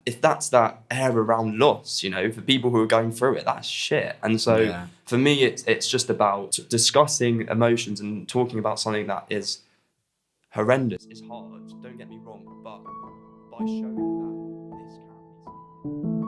if that's that air around loss, for people who are going through it, that's shit. And so for me, it's just about discussing emotions and talking about something that is horrendous. It's hard, don't get me wrong, but by showing that this can be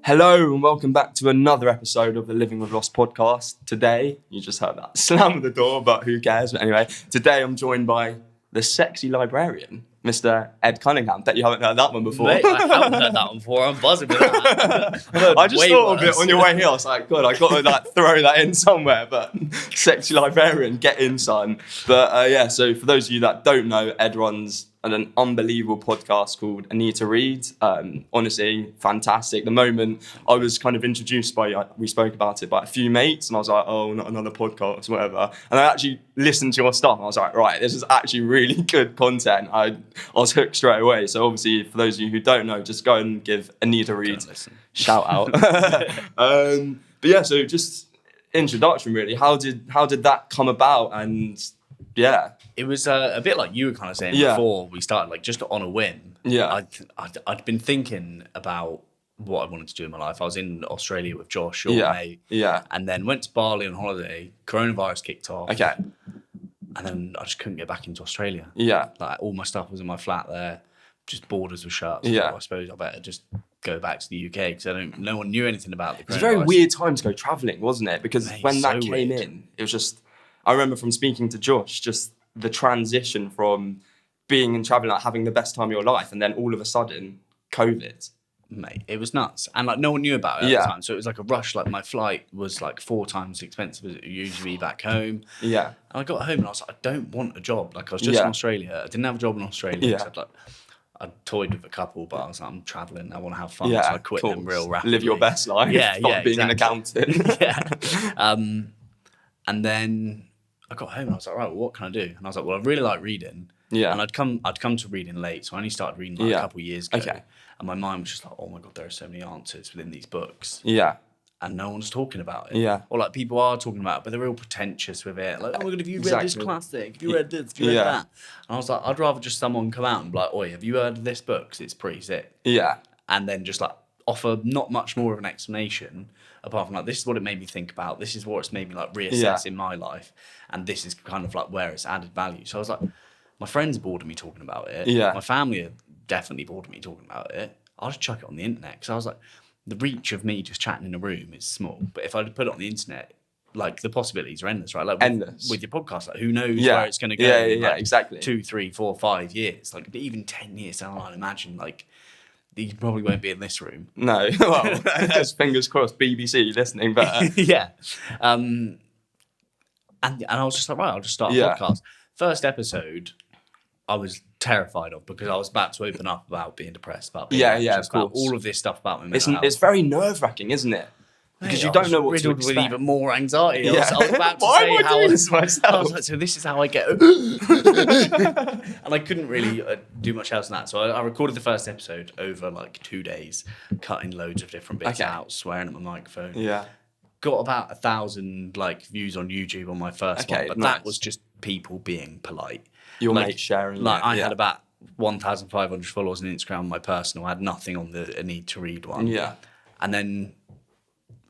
Hello and welcome back to another episode of the Living with Loss podcast. Today, you just heard that slam of the door, but who cares? But anyway, today I'm joined by the sexy librarian, Mr. Ed Cunningham. Bet you haven't heard that one before. Mate, I haven't heard that one before. I'm buzzing with that. I just thought of it on your way here. I was like, God, I got to throw that in somewhere. But sexy librarian, get in, son. But so for those of you that don't know, Ed runs an unbelievable podcast called Adhd Brain. Honestly, fantastic. The moment I was kind of introduced we spoke about it by a few mates, and I was like, oh, not another podcast, whatever. And I actually listened to your stuff, and I was like, right, this is actually really good content. I was hooked straight away. So obviously, for those of you who don't know, just go and give Adhd Brain shout out. But yeah, so just introduction really. How did that come about? And yeah. It was a bit like you were kind of saying before we started, like just on a whim. Yeah. I'd been thinking about what I wanted to do in my life. I was in Australia with Josh, your mate. Yeah. And then went to Bali on holiday. Coronavirus kicked off. Okay. And then I just couldn't get back into Australia. Yeah. Like all my stuff was in my flat there. Just borders were shut. So I suppose I better just go back to the UK because no one knew anything about the coronavirus. It's a very weird time to go travelling, wasn't it? Because when that came in, it was just, I remember from speaking to Josh, just the transition from being in travelling, like having the best time of your life, and then all of a sudden, COVID. Mate, it was nuts. And like no one knew about it at the time. So it was like a rush. Like my flight was like 4 times as expensive as it usually be back home. Yeah. And I got home and I was like, I don't want a job. Like I was just in Australia. I didn't have a job in Australia. Yeah. I toyed with a couple, but I was like, I'm travelling. I want to have fun. Yeah, so I quit them real rapidly. Live your best life. Being an accountant. And then I got home and I was like, right, well, what can I do? And I was like, well, I really like reading. Yeah. And I'd come to reading late. So I only started reading a couple of years ago. Okay. And my mind was just like, oh my God, there are so many answers within these books. Yeah. And no one's talking about it. Yeah. Or like people are talking about it, but they're real pretentious with it. Like, oh my God, have you read this classic? Have you read this? Have you read that? And I was like, I'd rather just someone come out and be like, oi, have you heard of this book? 'Cause it's pretty sick. Yeah. And then just like offer not much more of an explanation apart from like, this is what it made me think about. This is what it's made me like reassess in my life. And this is kind of like where it's added value. So I was like, my friends are bored of me talking about it. Yeah. My family are definitely bored of me talking about it. I'll just chuck it on the internet. Because I was like, the reach of me just chatting in a room is small. But if I put it on the internet, like the possibilities are endless, right? Like endless. With your podcast, like who knows where it's going to go? Yeah, exactly. 2, 3, 4, 5 years. Like even 10 years down the line, imagine like, you probably won't be in this room. No. Well, fingers crossed, BBC listening, but... yeah. And I was just like, right, I'll just start a podcast. First episode, I was terrified of because I was about to open up about being depressed, about being anxious, about all of this stuff about my mental health. It's very nerve-wracking, isn't it? Because you don't know what to expect. With even more anxiety. I was about to say how I was myself. I was like, so this is how I get... And I couldn't really do much else than that. So I recorded the first episode over like 2 days, cutting loads of different bits out, swearing at my microphone. Yeah. Got about 1,000 like views on YouTube on my first one, but that was just people being polite. Your mate sharing. Like I had about 1,500 followers on Instagram, my personal. I had nothing on the Adhd Brain one. Yeah. And then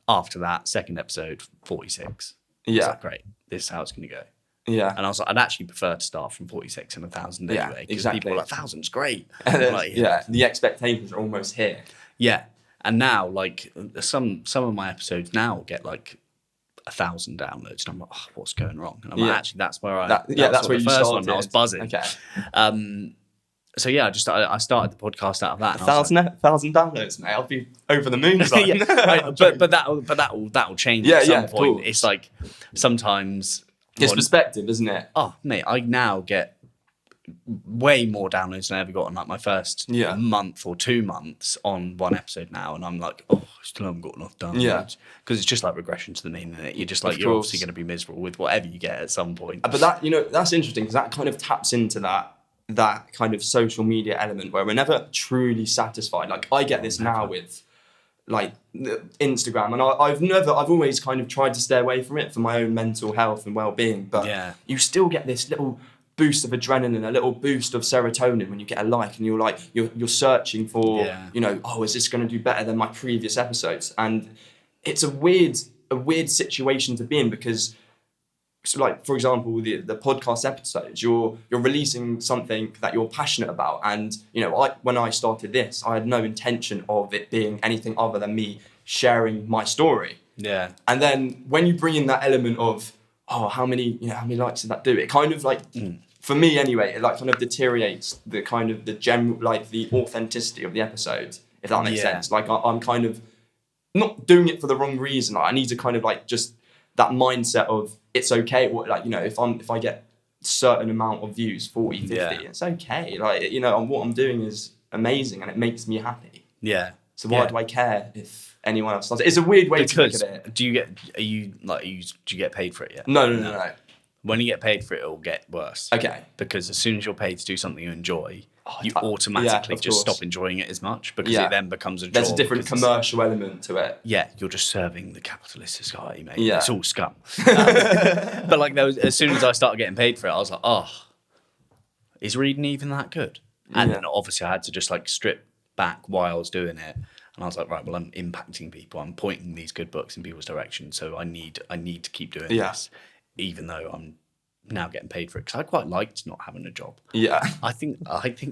after that, second episode, 46. Yeah. I was like, great, this is how it's going to go. Yeah. And I was like, I'd actually prefer to start from 46 and 1,000 anyway. Because people were like, 1,000's great. Like, the expectations are almost here. Yeah. And now, like, some of my episodes now get like 1,000 downloads. And I'm like, oh, what's going wrong? And I'm like, actually, that's where that's where you first started. One, I was buzzing. Okay. So yeah, I started the podcast out of that. 1,000 downloads, mate. I'll be over the moon. but that'll change at some point. It's like sometimes it's perspective, isn't it? Oh, mate, I now get way more downloads than I ever got on like my first month or 2 months on one episode now, and I'm like, oh, I still haven't got enough downloads because it's just like regression to the mean, isn't it? You're just like, you're obviously going to be miserable with whatever you get at some point. But that, that's interesting because that kind of taps into that kind of social media element where we're never truly satisfied. Like I get this now with like Instagram, and I've always kind of tried to stay away from it for my own mental health and well-being, but you still get this little boost of adrenaline, a little boost of serotonin when you get a like, and you're searching for, is this going to do better than my previous episodes? And it's a weird situation to be in, because, so like, for example, the podcast episodes, you're releasing something that you're passionate about, and when I started this, I had no intention of it being anything other than me sharing my story. Yeah. And then when you bring in that element of, how many likes did that do? It kind of like, for me anyway, it like kind of deteriorates the kind of the general, like the authenticity of the episode, if that makes sense. Like I'm kind of not doing it for the wrong reason. I need to kind of like just that mindset of, it's okay. Like, if I get a certain amount of views, 40, 50, it's okay. Like, what I'm doing is amazing and it makes me happy. Yeah. So why do I care if anyone else does it? It's a weird way to look at it. Do you get paid for it yet? No. When you get paid for it, it'll get worse. Okay. Because as soon as you're paid to do something you enjoy, you automatically just stop enjoying it as much, because it then becomes a job. There's a different commercial element to it. Yeah, you're just serving the capitalist society, mate. Yeah. It's all scum. But like, as soon as I started getting paid for it, I was like, is reading even that good? And then obviously I had to just like strip back while I was doing it. And I was like, right, well, I'm impacting people. I'm pointing these good books in people's direction. So I need to keep doing this, even though I'm now getting paid for it, because I quite liked not having a job. Yeah, I think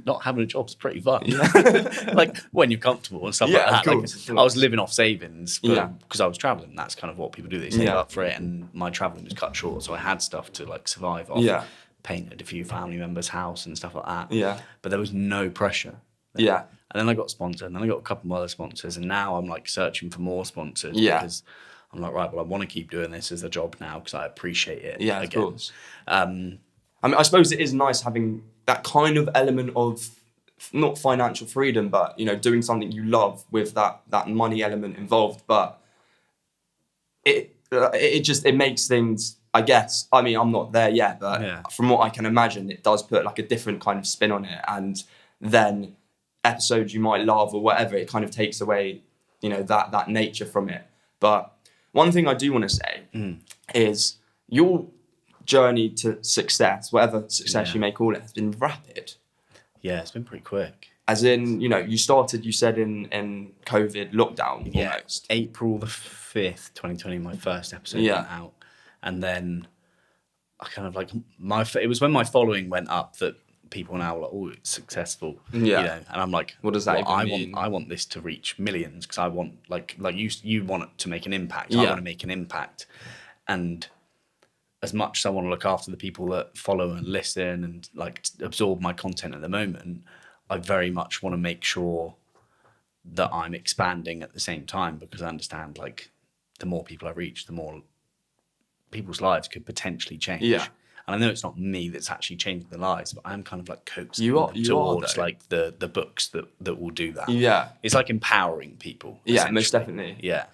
not having a job's pretty fun. Yeah. Like when you're comfortable and stuff like that. Course, I was living off savings because I was traveling. That's kind of what people do. They save up for it, and my traveling was cut short, so I had stuff to like survive off. Yeah, painted a few family members' house and stuff like that. Yeah, but there was no pressure. Yeah, and then I got sponsored, and then I got a couple of other sponsors, and now I'm like searching for more sponsors. Yeah. Because I'm like, right, well, I want to keep doing this as a job now because I appreciate it. Yeah, again. Of course. I mean, I suppose it is nice having that kind of element of not financial freedom, but doing something you love with that money element involved. But it makes things, I guess. I mean, I'm not there yet, but from what I can imagine, it does put like a different kind of spin on it, and then episodes you might love or whatever, it kind of takes away, that nature from it. But one thing I do want to say is your journey to success, whatever success you may call it, has been rapid. Yeah, it's been pretty quick. As in, you started, you said in COVID lockdown almost. April the 5th, 2020, my first episode went out. And then I kind of like, it was when my following went up that people now are like, oh, it's successful. Yeah. And I'm like, what does that even mean? I want this to reach millions, because I want, like you want it to make an impact. I want to make an impact. And as much as I want to look after the people that follow and listen and like absorb my content at the moment, I very much want to make sure that I'm expanding at the same time, because I understand like the more people I reach, the more people's lives could potentially change. Yeah. And I know it's not me that's actually changing their lives, but I'm kind of like coaxing them towards like the books that will do that. Yeah. It's like empowering people. Yeah, most definitely. Yeah.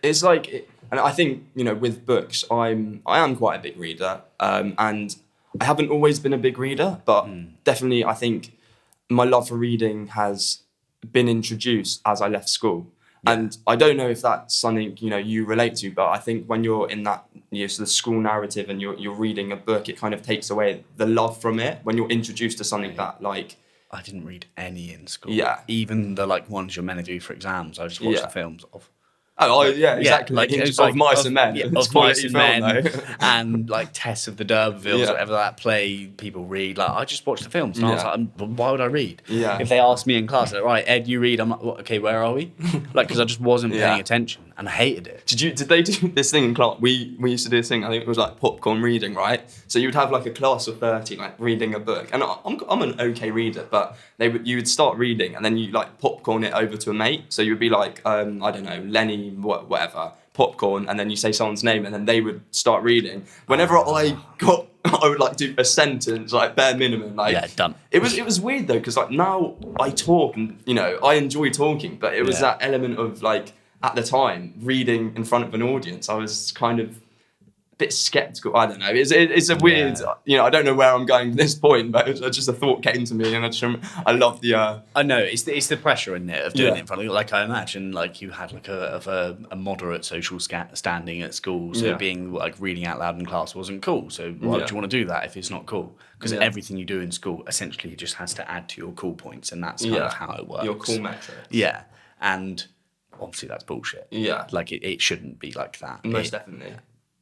It's like, and I think, with books, I am quite a big reader, and I haven't always been a big reader, but definitely I think my love for reading has been introduced as I left school. Yeah. And I don't know if that's something, you relate to, but I think when you're in that, so the school narrative and you're reading a book, it kind of takes away the love from it when you're introduced to something that like... I didn't read any in school. Yeah. Even the like ones you're meant to do for exams, I just watched the films of. Oh, yeah, exactly. Like, it was like Mice and Men. Yeah, of Mice and Men and like Tess of the D'Urbervilles, whatever that play people read. Like, I just watched the films and I was like, why would I read? Yeah. If they asked me in class, like, right, Ed, you read, I'm like, okay, where are we? Like, because I just wasn't paying attention and I hated it. Did they do this thing in class? We used to do this thing, I think it was like popcorn reading, right? So you would have like a class of 30, like reading a book. And I'm an okay reader, but you would start reading and then you like popcorn it over to a mate. So you would be like, I don't know, Lenny, whatever, popcorn, and then you say someone's name and then they would start reading. Whenever I would like do a sentence, like bare minimum, like done. It was weird though, because like now I talk and I enjoy talking, but it was that element of like at the time reading in front of an audience, I was kind of a bit skeptical. I don't know. It's a weird. I don't know where I'm going at this point, but just a thought came to me, and I love the. I know it's the pressure in it of doing it in front of you. Like I imagine, like you had like a moderate social standing at school, so being like reading out loud in class wasn't cool. So why would you want to do that if it's not cool? Because everything you do in school essentially just has to add to your cool points, and that's kind of how it works. Your cool metrics. Yeah, and obviously that's bullshit. Yeah, like it shouldn't be like that. Most definitely.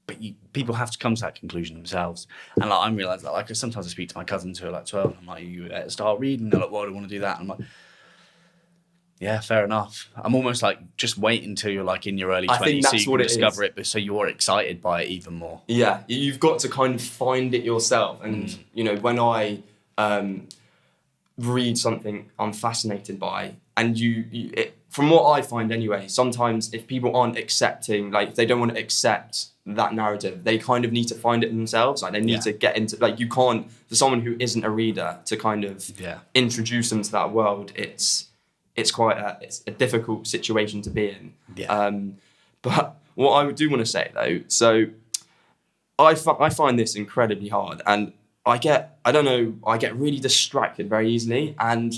But people have to come to that conclusion themselves. And like I'm realising that, like sometimes I speak to my cousins who are like 12, and I'm like, you start reading, they're like, why do I want to do that? And I'm like, yeah, fair enough. I'm almost like, just wait until you're like in your early 20s so you can discover it, but so you're excited by it even more. Yeah, you've got to kind of find it yourself. And when I read something I'm fascinated by, and from what I find anyway, sometimes if people aren't accepting, like if they don't want to accept that narrative, they kind of need to find it themselves. Like they need to get into, like you can't, for someone who isn't a reader to kind of introduce them to that world, it's quite a difficult situation to be in. Yeah. But what I do want to say though, so I find this incredibly hard, and I get really distracted very easily, and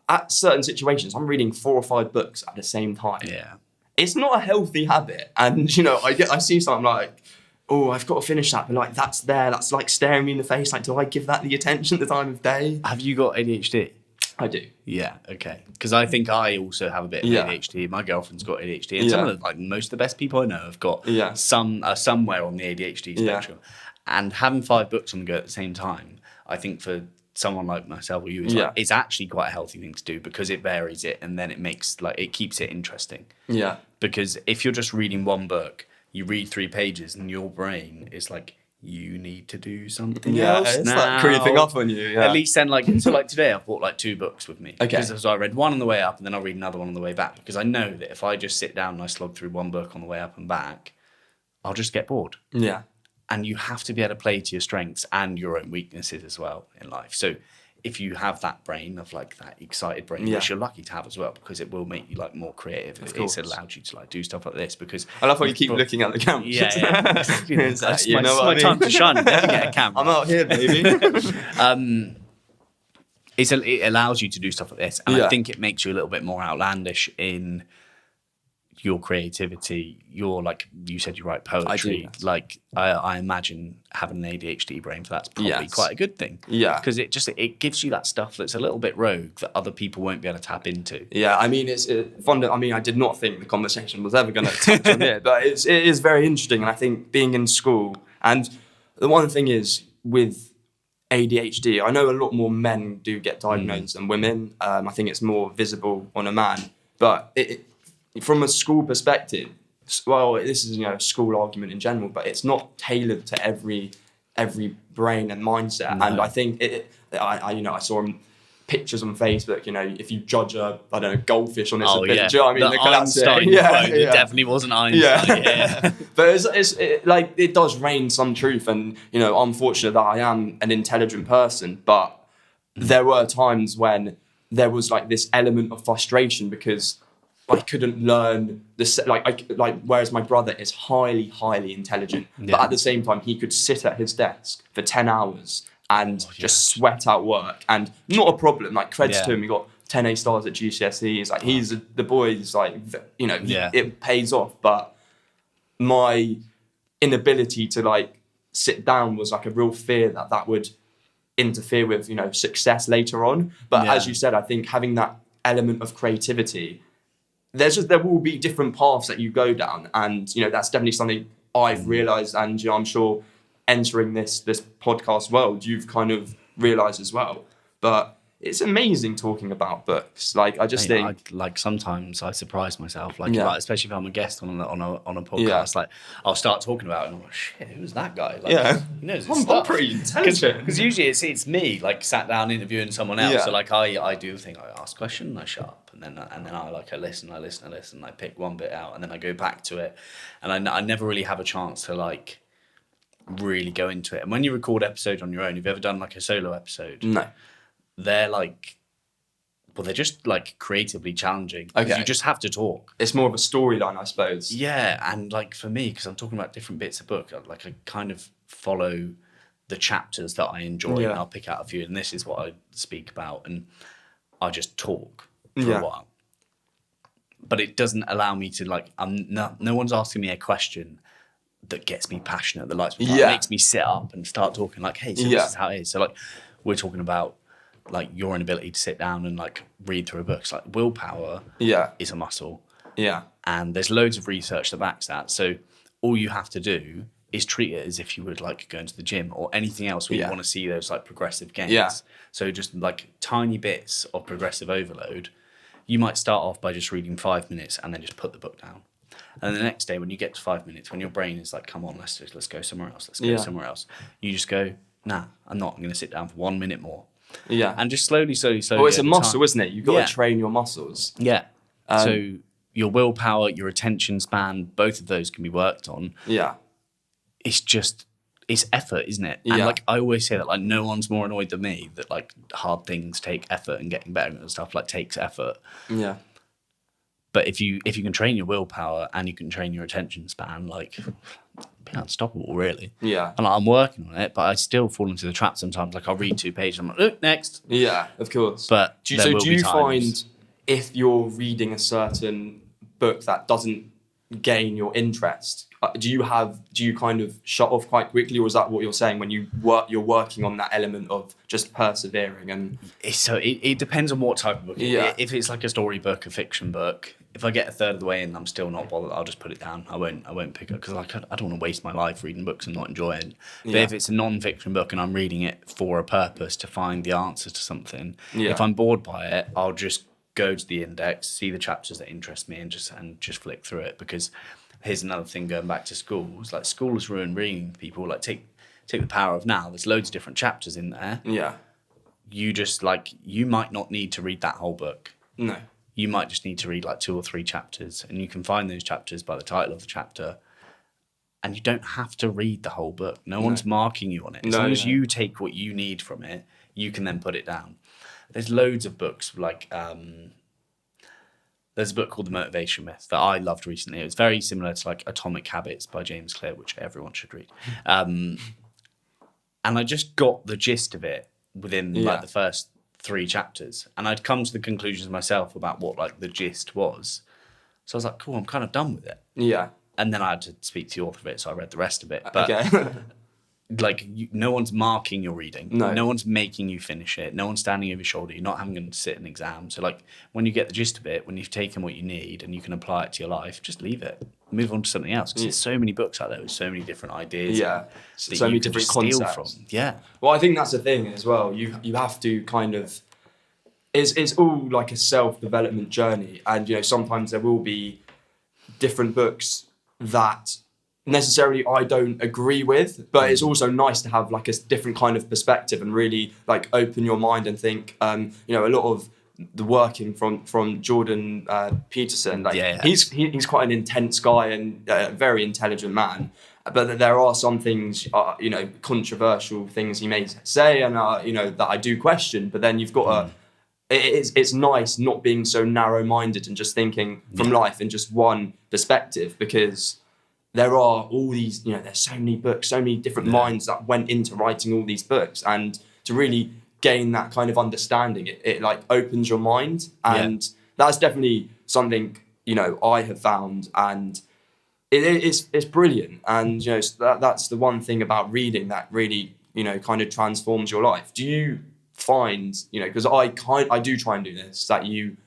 at certain situations, I'm reading 4 or 5 books at the same time. Yeah. It's not a healthy habit. And, I see something like, oh, I've got to finish that. But, like, that's like staring me in the face. Like, do I give that the attention at the time of day? Have you got ADHD? I do. Yeah, okay. Because I think I also have a bit of ADHD. My girlfriend's got ADHD. And some of most of the best people I know have got somewhere on the ADHD spectrum. And having 5 books on the go at the same time, I think for someone like myself or you, it's actually quite a healthy thing to do, because it varies it, and then it keeps it interesting. Yeah. Because if you're just reading one book, you read 3 pages, and your brain is like, you need to do something else it's now. Like creeping up on you. Yeah. At least then, like today, I've bought like 2 books with me. Okay. Because I read one on the way up, and then I'll read another one on the way back. Because I know that if I just sit down and I slog through one book on the way up and back, I'll just get bored. Yeah. And you have to be able to play to your strengths and your own weaknesses as well in life. So if you have that brain of like that excited brain, which you're lucky to have as well, because it will make you like more creative. It's allowed you to like do stuff like this, because I love how you keep looking at the camera. Yeah. That's my time to shine. Never get a camera. I'm out here, baby. It allows you to do stuff like this, and I think it makes you a little bit more outlandish in your creativity. You're like, you said you write poetry. Like I imagine having an ADHD brain for that's probably quite a good thing. Yeah, because it gives you that stuff that's a little bit rogue that other people won't be able to tap into. Yeah, I mean it's fun. I mean, I did not think the conversation was ever going to touch on it, but it is very interesting. And I think being in school, and the one thing is with ADHD, I know a lot more men do get diagnosed than women. I think it's more visible on a man, but from a school perspective, well, this is a school argument in general, but it's not tailored to every brain and mindset. No. And I think I saw pictures on Facebook. If you judge a goldfish on its ability, do you know what I mean? The Einstein quote, it definitely wasn't Einstein. Yeah. But it does rain some truth, and I'm fortunate that I am an intelligent person, but there were times when there was like this element of frustration because I couldn't learn whereas my brother is highly, highly intelligent, but at the same time he could sit at his desk for 10 hours and just sweat out work, and not a problem. Like creds to him, he got 10 A stars at GCSEs. Like the boy's like, it pays off. But my inability to like sit down was like a real fear that would interfere with success later on. But as you said, I think having that element of creativity, there will be different paths that you go down, and that's definitely something I've realised, and I'm sure entering this podcast world you've kind of realised as well. But it's amazing talking about books. Like I just think, sometimes I surprise myself, like especially if I'm a guest on a podcast. Like I'll start talking about it, and I'm like, shit, who's that guy? Like, he knows his stuff. I'm pretty intelligent. Because usually it's me like sat down interviewing someone else. So like I do the thing, I ask a question, and I shut up. And then I listen, I pick one bit out, and then I go back to it, and I never really have a chance to like really go into it. And when you record episodes on your own, have you ever done like a solo episode? No. They're like Well, they're just like creatively challenging. Okay. You just have to talk. It's more of a storyline, I suppose. Yeah, and like for me, because I'm talking about different bits of book, I kind of follow the chapters that I enjoy, and I'll pick out a few, and this is what I speak about, and I just talk for a while. But it doesn't allow me to like. No one's asking me a question that gets me passionate, that lights me up, makes me sit up and start talking. Like, hey, so this is how it is. So like, we're talking about like your inability to sit down and like read through a book. It's like willpower is a muscle. Yeah. And there's loads of research that backs that. So all you have to do is treat it as if you would like go into the gym or anything else where you want to see those like progressive gains. Yeah. So just like tiny bits of progressive overload. You might start off by just reading 5 minutes and then just put the book down. And the next day when you get to 5 minutes, when your brain is like, come on, let's go somewhere else. Let's go somewhere else. You just go, nah, I'm not. I'm going to sit down for 1 minute more. Yeah. And just slowly. Well, it's a muscle, isn't it? You've got to train your muscles. Yeah. So your willpower, your attention span, both of those can be worked on. Yeah. It's effort, isn't it? And like I always say that like no one's more annoyed than me that like hard things take effort and getting better and stuff like takes effort. Yeah. But if you can train your willpower and you can train your attention span, like be unstoppable, really. Yeah. And like, I'm working on it, but I still fall into the trap sometimes. Like I'll read 2 pages, I'm like, look, next. Yeah, of course. But do you find if you're reading a certain book that doesn't gain your interest, do you kind of shut off quite quickly, or is that what you're saying when you're working on that element of just persevering? And so it depends on what type of book. Yeah. If it's like a story book, a fiction book, if I get a third of the way in and I'm still not bothered, I'll just put it down. I won't pick it because like I don't want to waste my life reading books and not enjoy it. But if it's a non-fiction book and I'm reading it for a purpose to find the answer to something, if I'm bored by it, I'll just go to the index, see the chapters that interest me, and just flick through it. Because here's another thing going back to schools. Like schools ruin reading for people. Like take The Power of Now. There's loads of different chapters in there. Yeah. You might not need to read that whole book. No. You might just need to read like 2 or 3 chapters, and you can find those chapters by the title of the chapter. And you don't have to read the whole book. No one's marking you on it. As long as you take what you need from it, you can then put it down. There's loads of books like there's a book called The Motivation Myth that I loved recently. It was very similar to like Atomic Habits by James Clear, which everyone should read. And I just got the gist of it within like the first 3 chapters, and I'd come to the conclusions myself about what like the gist was. So I was like, cool, I'm kind of done with it. Yeah. And then I had to speak to the author of it, so I read the rest of it. But like no one's marking your reading. No one's making you finish it. No one's standing over your shoulder. You're not having to sit an exam. So like when you get the gist of it, when you've taken what you need and you can apply it to your life, just leave it. Move on to something else. Because there's so many books out there with so many different ideas. Yeah. So many different concepts. From. Yeah. Well, I think that's the thing as well. You have to kind of... It's all like a self-development journey. And, sometimes there will be different books that necessarily I don't agree with, but it's also nice to have like a different kind of perspective and really like open your mind and think. A lot of the working from Jordan Peterson, like he's quite an intense guy and a very intelligent man. But there are some things, controversial things he may say, and that I do question. But then you've got it's nice not being so narrow-minded and just thinking from life in just one perspective, because there are all these, there's so many books, so many different minds that went into writing all these books, and to really gain that kind of understanding, it like opens your mind, and that's definitely something I have found, and it's brilliant, and that's the one thing about reading that really kind of transforms your life. Do you find because I do try and do this, that you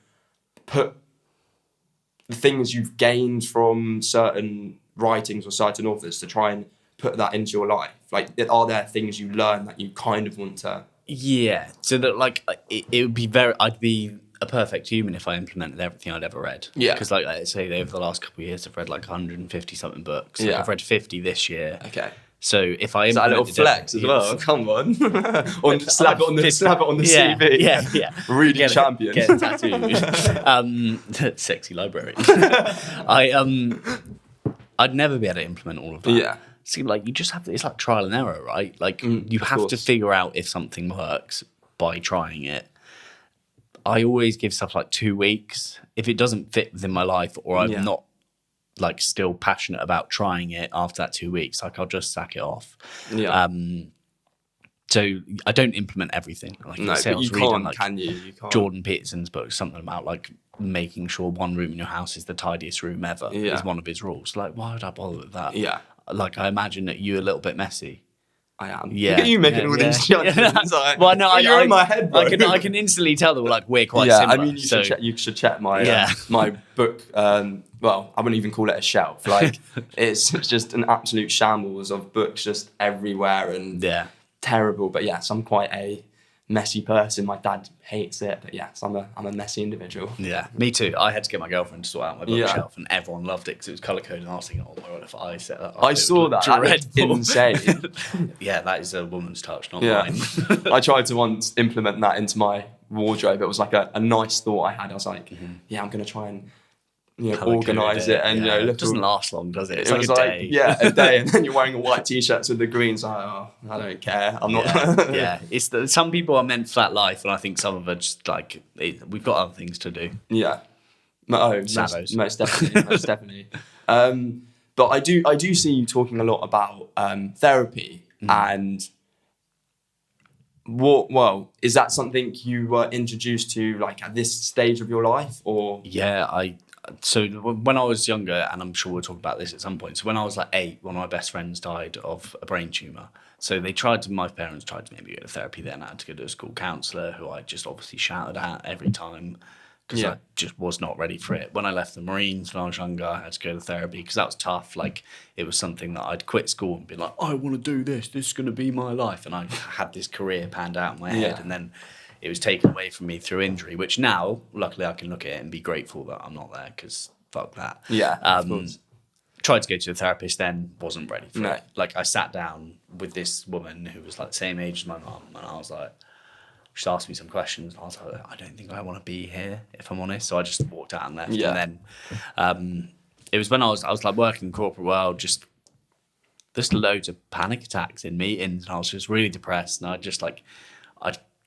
put the things you've gained from certain writings or certain authors to try and put that into your life? Like, are there things you learn that you kind of want to... Yeah, so that like it would be I'd be a perfect human if I implemented everything I'd ever read. Yeah. Because like I say, over the last couple of years I've read like 150 something books. Like, I've read 50 this year. Okay. So if I implemented... Is that a little flex as well? Come on. slap it on the CV. Yeah. Reading champion. Get a tattoo. Sexy librarian. I'd never be able to implement all of that. Yeah. See, like you just have to, it's like trial and error, right? Like you have to figure out if something works by trying it. I always give stuff like 2 weeks. If it doesn't fit within my life, or I'm not like still passionate about trying it after that 2 weeks, like I'll just sack it off. Yeah. So I don't implement everything. Like no, say, but you can't, like, can you? You can't. Jordan Peterson's book, something about like making sure one room in your house is the tidiest room ever is one of his rules. Like, why would I bother with that? Yeah. Like, I imagine that you're a little bit messy. I am. Yeah. Look at you making all these judgments. Like, well, no, you're in my head, bro. I can instantly tell that we're quite similar. I mean, you should check my my book. Well, I wouldn't even call it a shelf. Like, it's just an absolute shambles of books just everywhere and terrible. But yes, I'm quite a messy person. My dad hates it, but yes, I'm a messy individual. Yeah, me too. I had to get my girlfriend to sort out my bookshelf, and everyone loved it because it was colour coded. And I was thinking, oh my god, if I set that up, I saw that. That's insane. Yeah, that is a woman's touch, not mine. I tried to once implement that into my wardrobe. It was like a nice thought I had. I was like, I'm going to try and organise it, and look. It doesn't last long, does it? It's it like was a day. A day, and then you're wearing a white t-shirt with the greens. Like, I don't care. I'm not. It's some people are meant for that life, and I think some of us just like we've got other things to do. Yeah. Most definitely, most definitely. But I do see you talking a lot about therapy and. Is that something you were introduced to like at this stage of your life, or? Yeah, so when I was younger, and I'm sure we'll talk about this at some point. So when I was like 8, one of my best friends died of a brain tumour. So my parents tried to maybe go to therapy then. I had to go to a school counsellor who I just obviously shouted at every time because I just was not ready for it. When I left the Marines when I was younger, I had to go to therapy because that was tough. Like, it was something that I'd quit school and be like, I want to do this. This is going to be my life. And I had this career panned out in my head. And then it was taken away from me through injury, which now, luckily, I can look at it and be grateful that I'm not there because fuck that. Yeah, of course. Tried to go to a therapist then, wasn't ready for it. Like, I sat down with this woman who was like the same age as my mum, and I was like, she asked me some questions, and I was like, I don't think I want to be here, if I'm honest. So I just walked out and left. Yeah. And then it was when I was like working in the corporate world, just loads of panic attacks in meetings, and I was just really depressed, and I'd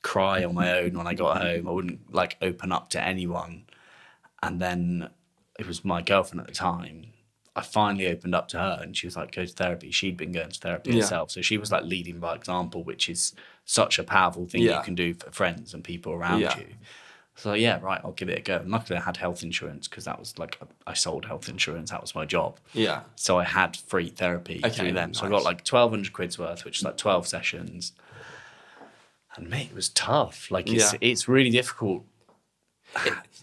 cry on my own when I got home. I wouldn't like open up to anyone. And then it was my girlfriend at the time. I finally opened up to her, and she was like, go to therapy. She'd been going to therapy herself. So she was like leading by example, which is such a powerful thing you can do for friends and people around you. So right, I'll give it a go. And luckily I had health insurance because that was like, I sold health insurance. That was my job. Yeah. So I had free therapy through them. Nice. So I got like 1,200 quid's worth, which is like 12 sessions. And mate, it was tough. Like it's really difficult.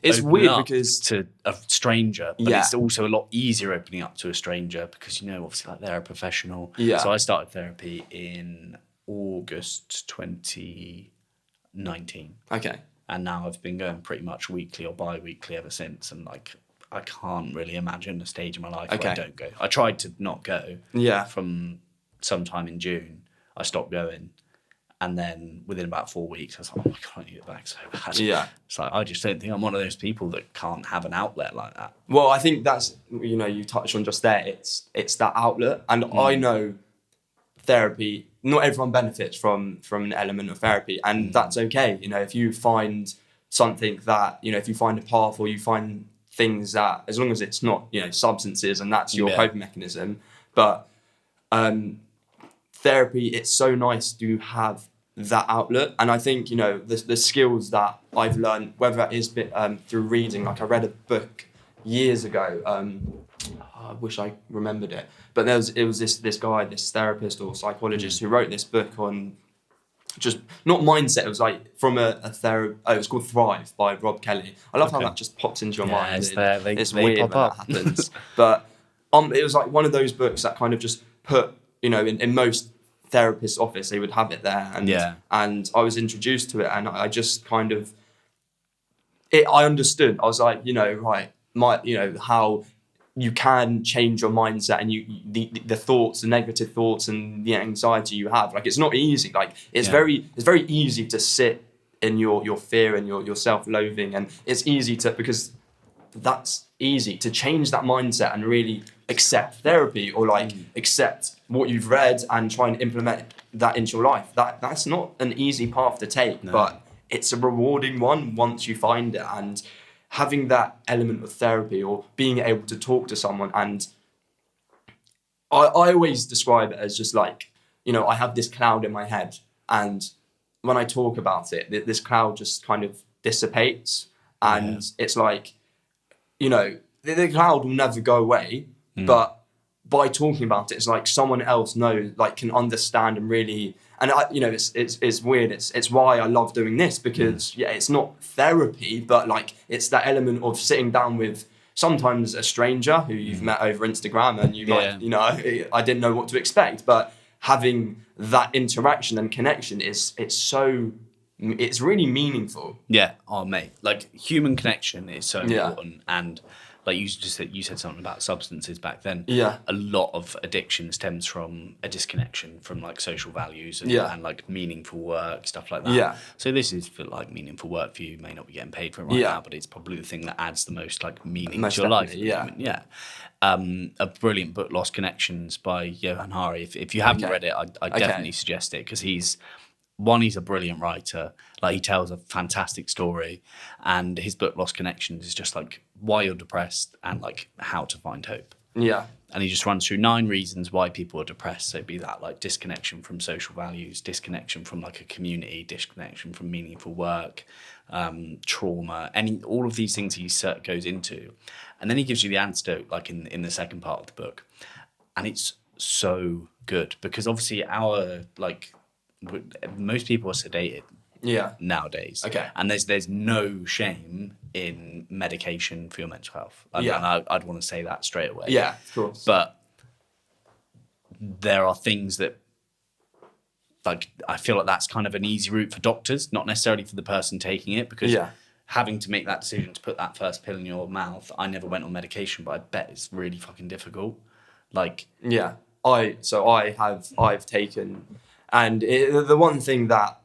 It's weird because to a stranger, but it's also a lot easier opening up to a stranger because obviously like they're a professional. Yeah. So I started therapy in August 2019. Okay. And now I've been going pretty much weekly or bi-weekly ever since, and like I can't really imagine a stage in my life where I don't go. I tried to not go. Yeah. From sometime in June, I stopped going. And then within about 4 weeks, I was like, oh my God, I need it back so bad. Yeah. It's like, I just don't think I'm one of those people that can't have an outlet like that. Well, I think that's, you touched on just there, it's that outlet. And I know therapy, not everyone benefits from an element of therapy. And that's okay. If you find something that, if you find a path or you find things that, as long as it's not, substances and that's your coping mechanism. But therapy, it's so nice to have that outlet. And I think, the skills that I've learned, whether that is through reading, like I read a book years ago, I wish I remembered it, but it was this guy, this therapist or psychologist who wrote this book on just not mindset. It was like from it was called Thrive by Rob Kelly. I love how that just pops into your mind. It's weird when that happens. But it was like one of those books that kind of just put, in most therapists' office, they would have it there. And I was introduced to it, and I just kind of, I understood. I was like, how you can change your mindset and the thoughts, the negative thoughts and the anxiety you have. Like, it's not easy. Like, it's very easy to sit in your fear and your self-loathing, and it's easy because that's easy to change that mindset and really accept therapy or accept what you've read and try and implement that into your life. That's not an easy path to take, but it's a rewarding one once you find it, and having that element of therapy or being able to talk to someone. And I always describe it as just like, I have this cloud in my head, and when I talk about it, this cloud just kind of dissipates, and it's like, the cloud will never go away, but by talking about it, it's like someone else knows, like can understand and really, and it's weird. It's why I love doing this, because it's not therapy, but like it's that element of sitting down with sometimes a stranger who you've met over Instagram, and you might, I didn't know what to expect, but having that interaction and connection it's really meaningful. Yeah. Oh, mate. Like human connection is so important, and like you said something about substances back then. Yeah. A lot of addiction stems from a disconnection from like social values and, and like meaningful work, stuff like that. Yeah. So this is for like meaningful work for you. You may not be getting paid for it right now, but it's probably the thing that adds the most like meaning to your life. Yeah. A brilliant book, Lost Connections by Johan Hari. If you haven't read it, I definitely suggest it, because he's a brilliant writer. Like he tells a fantastic story, and his book Lost Connections is just like why you're depressed and like how to find hope. Yeah. And he just runs through 9 reasons why people are depressed. So it'd be that like disconnection from social values, disconnection from like a community, disconnection from meaningful work, trauma, all of these things he goes into. And then he gives you the antidote like in the second part of the book. And it's so good, because obviously most people are sedated nowadays. Okay. And there's no shame in medication for your mental health. And I'd want to say that straight away. Yeah, of course. But there are things that, like, I feel like that's kind of an easy route for doctors, not necessarily for the person taking it, because having to make that decision to put that first pill in your mouth, I never went on medication, but I bet it's really fucking difficult. Like, I've taken, and the one thing that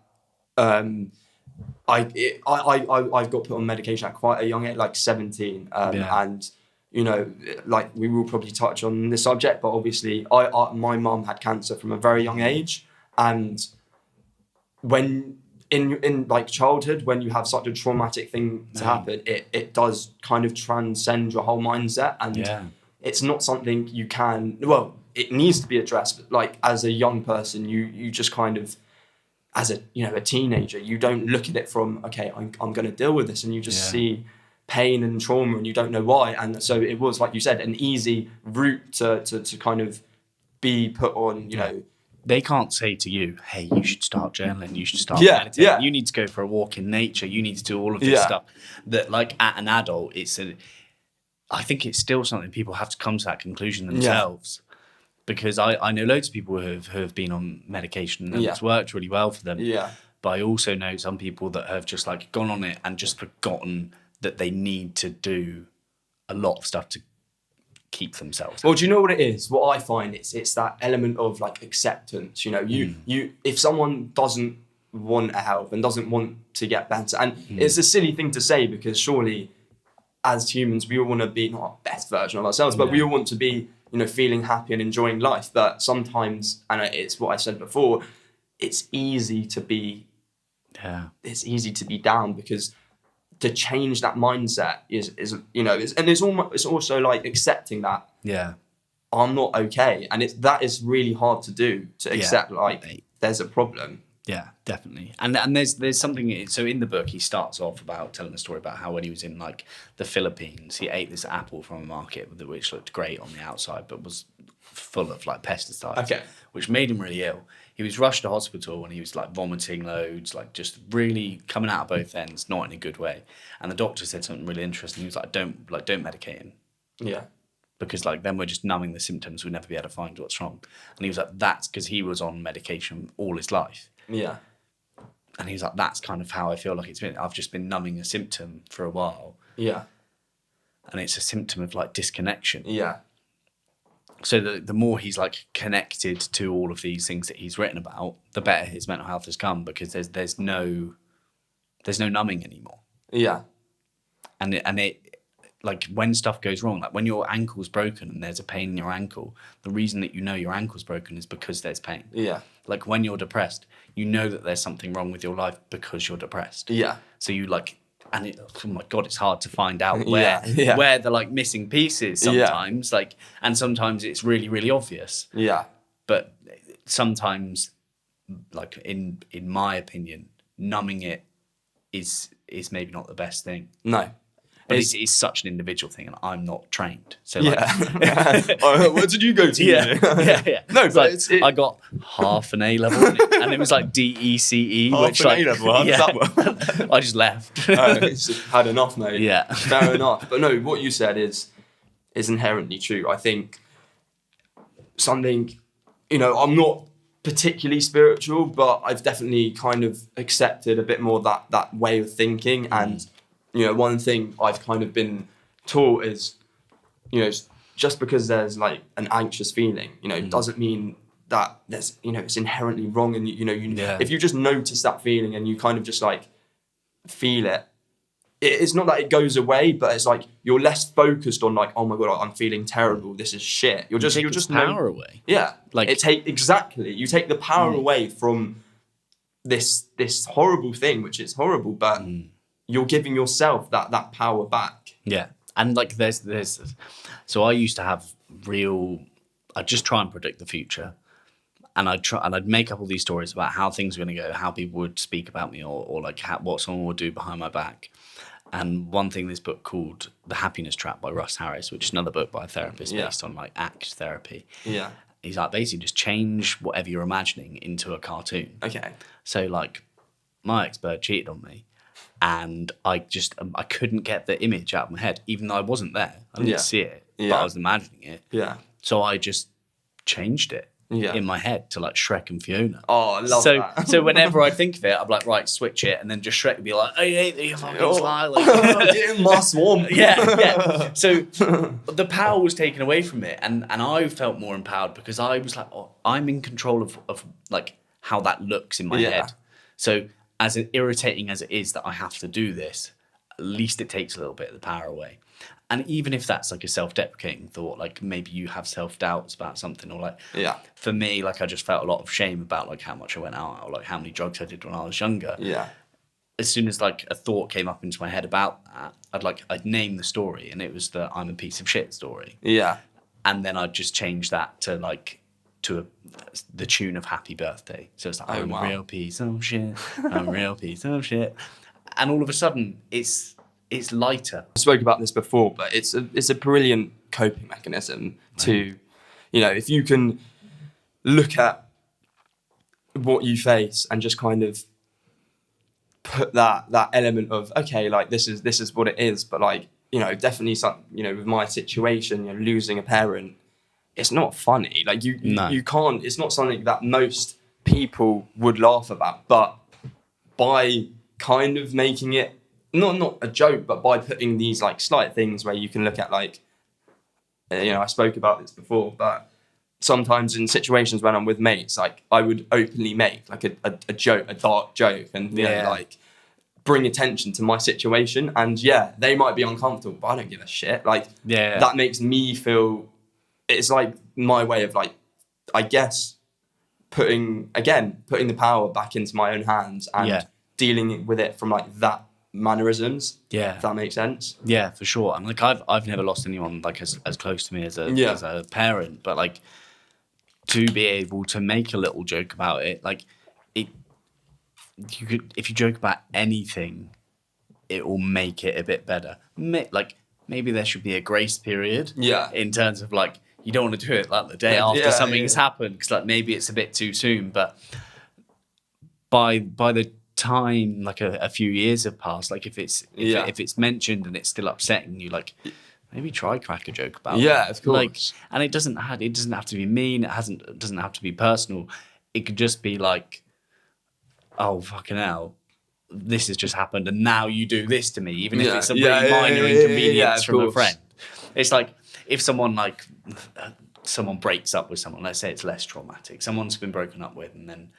I got put on medication at quite a young age, like 17, and like we will probably touch on this subject, but obviously my mum had cancer from a very young age, and when in like childhood, when you have such a traumatic thing to happen, it does kind of transcend your whole mindset, and it's not something you can, it needs to be addressed, but like as a young person, you just kind of, as a teenager, you don't look at it from, okay, I'm going to deal with this, and you just see pain and trauma, and you don't know why. And so it was, like you said, an easy route to kind of be put on, They can't say to you, hey, you should start journaling, you should start meditating, you need to go for a walk in nature, you need to do all of this stuff. That, like, at an adult, I think it's still something people have to come to that conclusion themselves. Because I know loads of people who have been on medication and it's worked really well for them. Yeah. But I also know some people that have just like gone on it and just forgotten that they need to do a lot of stuff to keep themselves. Well, do you know what it is? What I find, it's that element of like acceptance. You if someone doesn't want help and doesn't want to get better, and it's a silly thing to say, because surely as humans we all want to be not our best version of ourselves, but we all want to be feeling happy and enjoying life. But sometimes, and it's what I said before, it's easy to be down, because to change that mindset is and it's also like accepting that I'm not okay, and that is really hard to do, to accept there's a problem. Yeah, definitely. And there's something. So in the book, he starts off about telling a story about how when he was in like the Philippines, he ate this apple from a market which looked great on the outside, but was full of like pesticides, which made him really ill. He was rushed to hospital, and he was like vomiting loads, like just really coming out of both ends, not in a good way. And the doctor said something really interesting. He was like, don't medicate him. Yeah. Because like then we're just numbing the symptoms. We'll never be able to find what's wrong. And he was like, that's because he was on medication all his life. Yeah. And he was like, that's kind of how I feel like it's been. I've just been numbing a symptom for a while. Yeah. And it's a symptom of like disconnection. Yeah. So the more he's like connected to all of these things that he's written about, the better his mental health has come, because there's no numbing anymore. Yeah. And it like when stuff goes wrong, like when your ankle's broken and there's a pain in your ankle, the reason that you know your ankle's broken is because there's pain. Yeah. Like when you're depressed, you know that there's something wrong with your life because you're depressed. Yeah. So you like, and oh my God, it's hard to find out where the like missing pieces sometimes. Like, and sometimes it's really, really obvious. Yeah. But sometimes, like in my opinion, numbing it is maybe not the best thing. No. But it's such an individual thing, and I'm not trained. So like, where did you go to? Yeah. No, but like, I got half an A level, and it was like DECE, half an A level. How does that work? I just left. Had enough, mate. Yeah, fair enough. But no, what you said is inherently true. I think something, I'm not particularly spiritual, but I've definitely kind of accepted a bit more that way of thinking. And one thing I've kind of been taught is, just because there's like an anxious feeling, doesn't mean that there's, it's inherently wrong. And if you just notice that feeling and you kind of just like feel it, it's not that it goes away, but it's like you're less focused on like, oh my God, I'm feeling terrible. This is shit. You're just power away. Yeah, like you take the power away from this horrible thing, which is horrible, but you're giving yourself that power back. Yeah, and like there's so I used to have I'd just try and predict the future. And I'd make up all these stories about how things were going to go, how people would speak about me, or like what someone would do behind my back. And one thing, this book called The Happiness Trap by Russ Harris, which is another book by a therapist based on like ACT therapy. Yeah. He's like, basically just change whatever you're imagining into a cartoon. Okay. So like my ex-bird cheated on me, and I couldn't get the image out of my head, even though I wasn't there. I didn't see it, but I was imagining it. Yeah. So I just changed it. In my head to like Shrek and Fiona. Oh, I love that. So whenever I think of it, I'm like, right, switch it, and then just Shrek would be like, I hate the fucking smile. Get in my swamp. Yeah. So the power was taken away from it, and I felt more empowered because I was like, oh, I'm in control of like how that looks in my head. So as irritating as it is that I have to do this, at least it takes a little bit of the power away. And even if that's like a self-deprecating thought, like maybe you have self-doubts about something, or like, for me, like I just felt a lot of shame about like how much I went out, or like how many drugs I did when I was younger. Yeah. As soon as like a thought came up into my head about that, I'd name the story, and it was the I'm a piece of shit story. Yeah. And then I'd just change that to like the tune of Happy Birthday. So it's like, I'm a real piece of shit. I'm a real piece of shit. And all of a sudden, it's lighter. I spoke about this before, but it's a brilliant coping mechanism to, if you can look at what you face and just kind of put that element of, okay, like this is what it is, but like, definitely some, with my situation, losing a parent, it's not funny. Like you can't, it's not something that most people would laugh about, but by kind of making it not a joke, but by putting these like slight things where you can look at like, I spoke about this before, but sometimes in situations when I'm with mates, like I would openly make like a joke, a dark joke, and like bring attention to my situation. And they might be uncomfortable, but I don't give a shit. Like that makes me feel, it's like my way of like, I guess, putting the power back into my own hands and dealing with it from like that mannerisms. If that makes sense. Yeah, for sure. I'm like, I've never lost anyone like as close to me as a parent, but like to be able to make a little joke about it, like if you joke about anything, it will make it a bit better. Like maybe there should be a grace period. In terms of like, you don't want to do it like the day after something has happened, because like maybe it's a bit too soon. But by the time like a few years have passed, like if it's mentioned and it's still upsetting you, like maybe try crack a joke about it. Of course. Like, and it doesn't have to be mean. It doesn't have to be personal. It could just be like, oh fucking hell, this has just happened, and now you do this to me, even if it's a really minor inconvenience from a friend. It's like if someone breaks up with someone. Let's say it's less traumatic. Someone's been broken up with, and then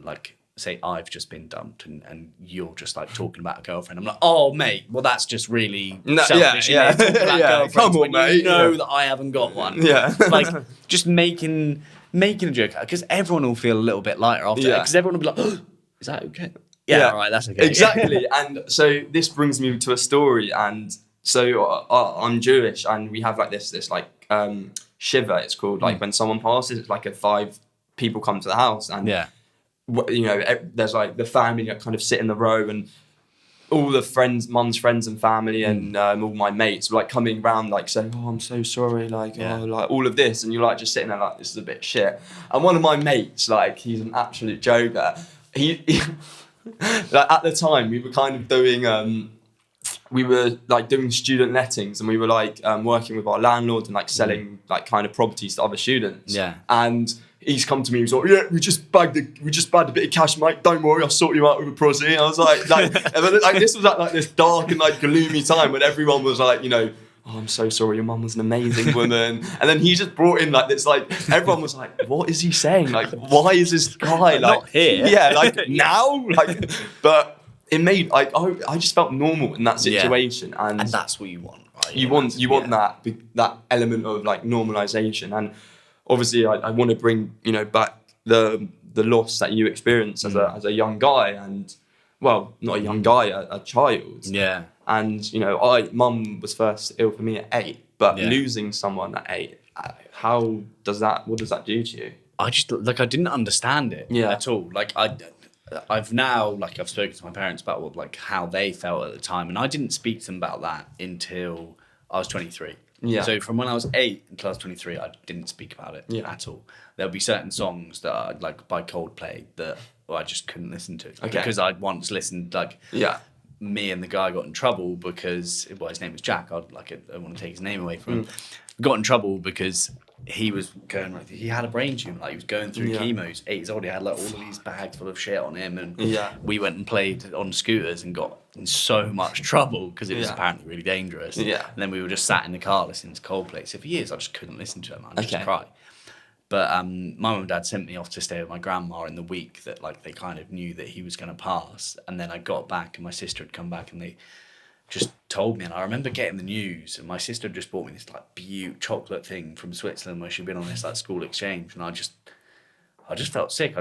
like say I've just been dumped and you're just like talking about a girlfriend. I'm like, oh mate, well that's just really selfish. Yeah. Talking about girlfriends Come on, when mate. you know that I haven't got one. Yeah. Like just making a joke, because everyone will feel a little bit lighter after it, because everyone will be like, oh, is that okay? Yeah, all right, that's okay. Exactly. And so this brings me to a story. And so I'm Jewish, and we have like this like shiva, it's called, like when someone passes, it's like 5 people come to the house, and you know, there's like the family that kind of sit in the row, and all the friends, mum's friends and family, and all my mates were like coming round, like saying, oh, I'm so sorry, like, oh, like all of this, and you're like just sitting there like, this is a bit shit. And one of my mates, like, he's an absolute joker. He like at the time we were kind of doing we were like doing student lettings, and we were like working with our landlord and like selling like kind of properties to other students. And he's come to me, he's like, yeah, we just bagged a bit of cash, mate, don't worry, I'll sort you out with a prosy. I was like this was at like this dark and like gloomy time when everyone was like, you know, oh, I'm so sorry, your mum was an amazing woman. And then he just brought in like this, like, everyone was like, what is he saying? Like, why is this guy like not here? Yeah, like now? Like, but it made, like, I just felt normal in that situation. And that's what you want, right? You want that element of like normalization. And obviously I want to bring, you know, back the loss that you experienced as a young guy, and well, not a young guy, a child. Yeah. And, you know, mum was first ill for me at 8, but losing someone at 8, what does that do to you? I just, like, I didn't understand it at all. Like, I've now, like, I've spoken to my parents about what, like, how they felt at the time, and I didn't speak to them about that until I was 23. Yeah. So from when I was 8 until I was 23, I didn't speak about it at all. There'll be certain songs that are, like, by Coldplay that I just couldn't listen to. Okay. Because I'd once listened, like... Yeah. Me and the guy got in trouble because, well, his name was Jack. I want to take his name away from him. Got in trouble because he was going, like, he had a brain tumor. Like, he was going through chemo. He was 8 years old. He had like all of these bags full of shit on him, and we went and played on scooters and got in so much trouble because it was apparently really dangerous. Yeah. And then we were just sat in the car listening to Coldplay. So for years I just couldn't listen to him. I'd just cry. But my mum and dad sent me off to stay with my grandma in the week that, like, they kind of knew that he was going to pass. And then I got back, and my sister had come back, and they just told me. And I remember getting the news, and my sister had just bought me this like chocolate thing from Switzerland where she'd been on this like school exchange, and I just felt sick. I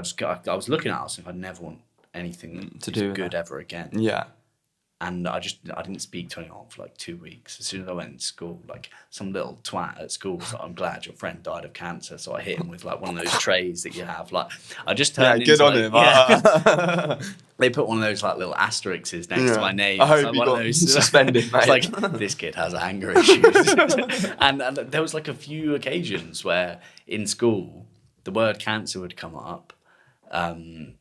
was looking at us, and I never want anything to do good ever again. Yeah. And I didn't speak to anyone for like 2 weeks. As soon as I went to school, like some little twat at school was like, I'm glad your friend died of cancer. So I hit him with like one of those trays that you have. Like, I just turned into, good on like, him. Yeah. They put one of those like little asterisks next to my name. I hope like you one got of those suspended, mate. It's like, this kid has anger issues. and there was like a few occasions where in school the word cancer would come up. And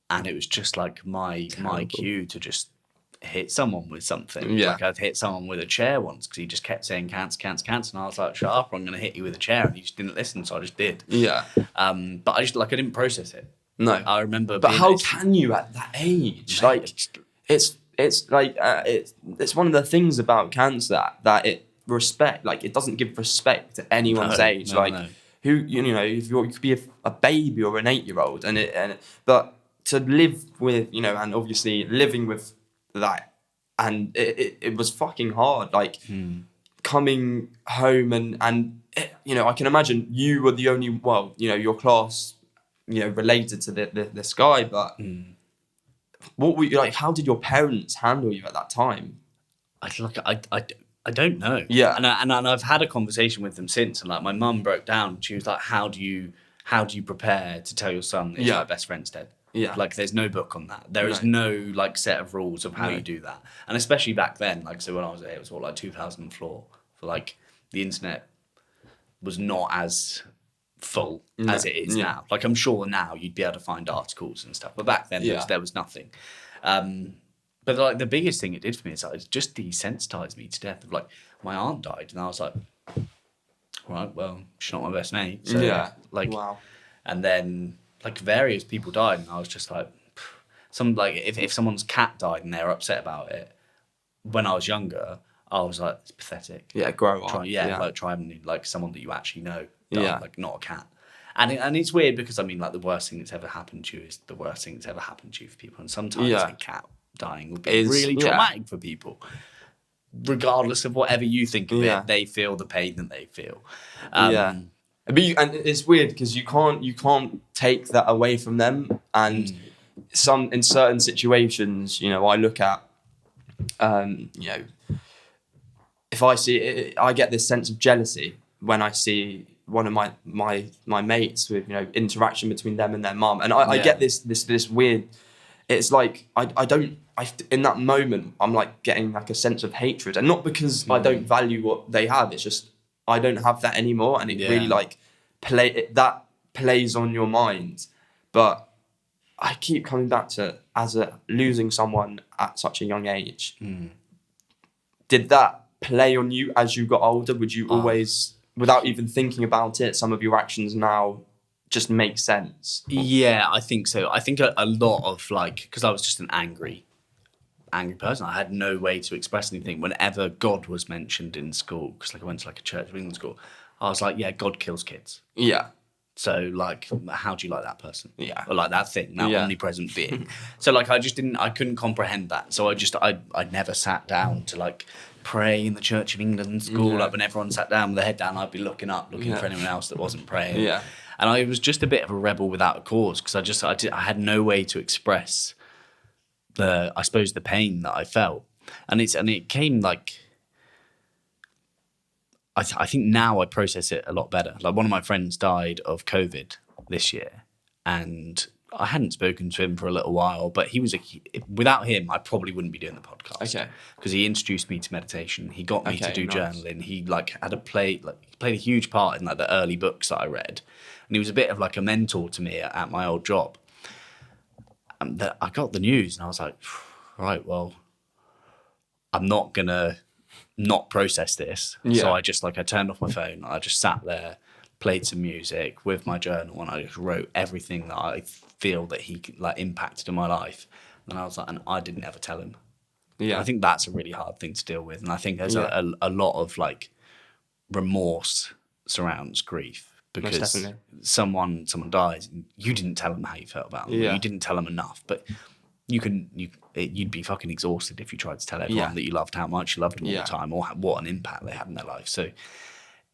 it was just like my cue to just hit someone with something. Yeah. Like I'd hit someone with a chair once because he just kept saying cancer, cancer, cancer, and I was like, shut up, or I'm going to hit you with a chair, and he just didn't listen, so I just did. Yeah. But I didn't process it. No. I remember. But how can you at that age? Like, it's like it's one of the things about cancer that it doesn't give respect to anyone's age. Who you know, if you could be a baby or an 8-year-old, but to live with, you know, and obviously living with that, and it was fucking hard, like coming home and you know, I can imagine you were the only, well, you know, your class, you know, related to this guy, but what were you like, how did your parents handle you at that time? I don't know. Yeah. And I've had a conversation with them since, and like my mum broke down. She was like, how do you prepare to tell your son that your best friend's dead? Yeah. Like, there's no book on that. There is no like set of rules of how you do that. And especially back then, like, so when I was there, it was like 2004. For like, the internet was not as full as it is now. Like, I'm sure now you'd be able to find articles and stuff, but back then there was nothing. But like the biggest thing it did for me is like, it just desensitized me to death. Of like, my aunt died, and I was like, right, well, she's not my best mate. So, like, wow. And then like various people died, and I was just like, if someone's cat died and they're upset about it, when I was younger, I was like, it's pathetic. Yeah, grow up. Try and like someone that you actually know, like not a cat. And it's weird because, I mean, like, the worst thing that's ever happened to you is the worst thing that's ever happened to you for people. And sometimes a cat dying would be really traumatic for people. Regardless of whatever you think of it, they feel the pain that they feel. And it's weird because you can't take that away from them. And in certain situations, you know, I look at, you know, if I see it, I get this sense of jealousy when I see one of my mates with, you know, interaction between them and their mum, and I get this weird. It's like I in that moment I'm like getting like a sense of hatred, and not because I don't value what they have. It's just I don't have that anymore, and it really like plays on your mind. But I keep coming back to losing someone at such a young age. Did that play on you as you got older? Would you always, without even thinking about it, some of your actions now just make sense? Yeah, I think so. I think a lot of, like, because I was just an angry person. I had no way to express anything. Whenever God was mentioned in school, because like I went to like a Church of England school, I was like, yeah, God kills kids. Yeah. So, like, how do you like that person? Yeah. Or like that thing, that omnipresent being. So, like, I couldn't comprehend that. So I never sat down to, like, pray in the Church of England school. Like, when everyone sat down with their head down, I'd be looking for anyone else that wasn't praying. Yeah. And I was just a bit of a rebel without a cause, because I had no way to express the pain that I felt. And it came like, I think now I process it a lot better. Like, one of my friends died of COVID this year, and I hadn't spoken to him for a little while, but without him, I probably wouldn't be doing the podcast. Okay. Because he introduced me to meditation. He got me to do journaling. He played a huge part in like the early books that I read. And he was a bit of like a mentor to me at my old job. And I got the news and I was like, right, well, I'm not going to not process this. Yeah. So I turned off my phone. I just sat there, played some music with my journal, and I just wrote everything that I feel that he like impacted in my life. And I was like, and I didn't ever tell him. Yeah. And I think that's a really hard thing to deal with. And I think there's a lot of like remorse surrounds grief. Because someone dies, and you didn't tell them how you felt about them. Yeah. You didn't tell them enough, but you'd be fucking exhausted if you tried to tell everyone that you loved, how much you loved them all the time, or what an impact they had in their life. So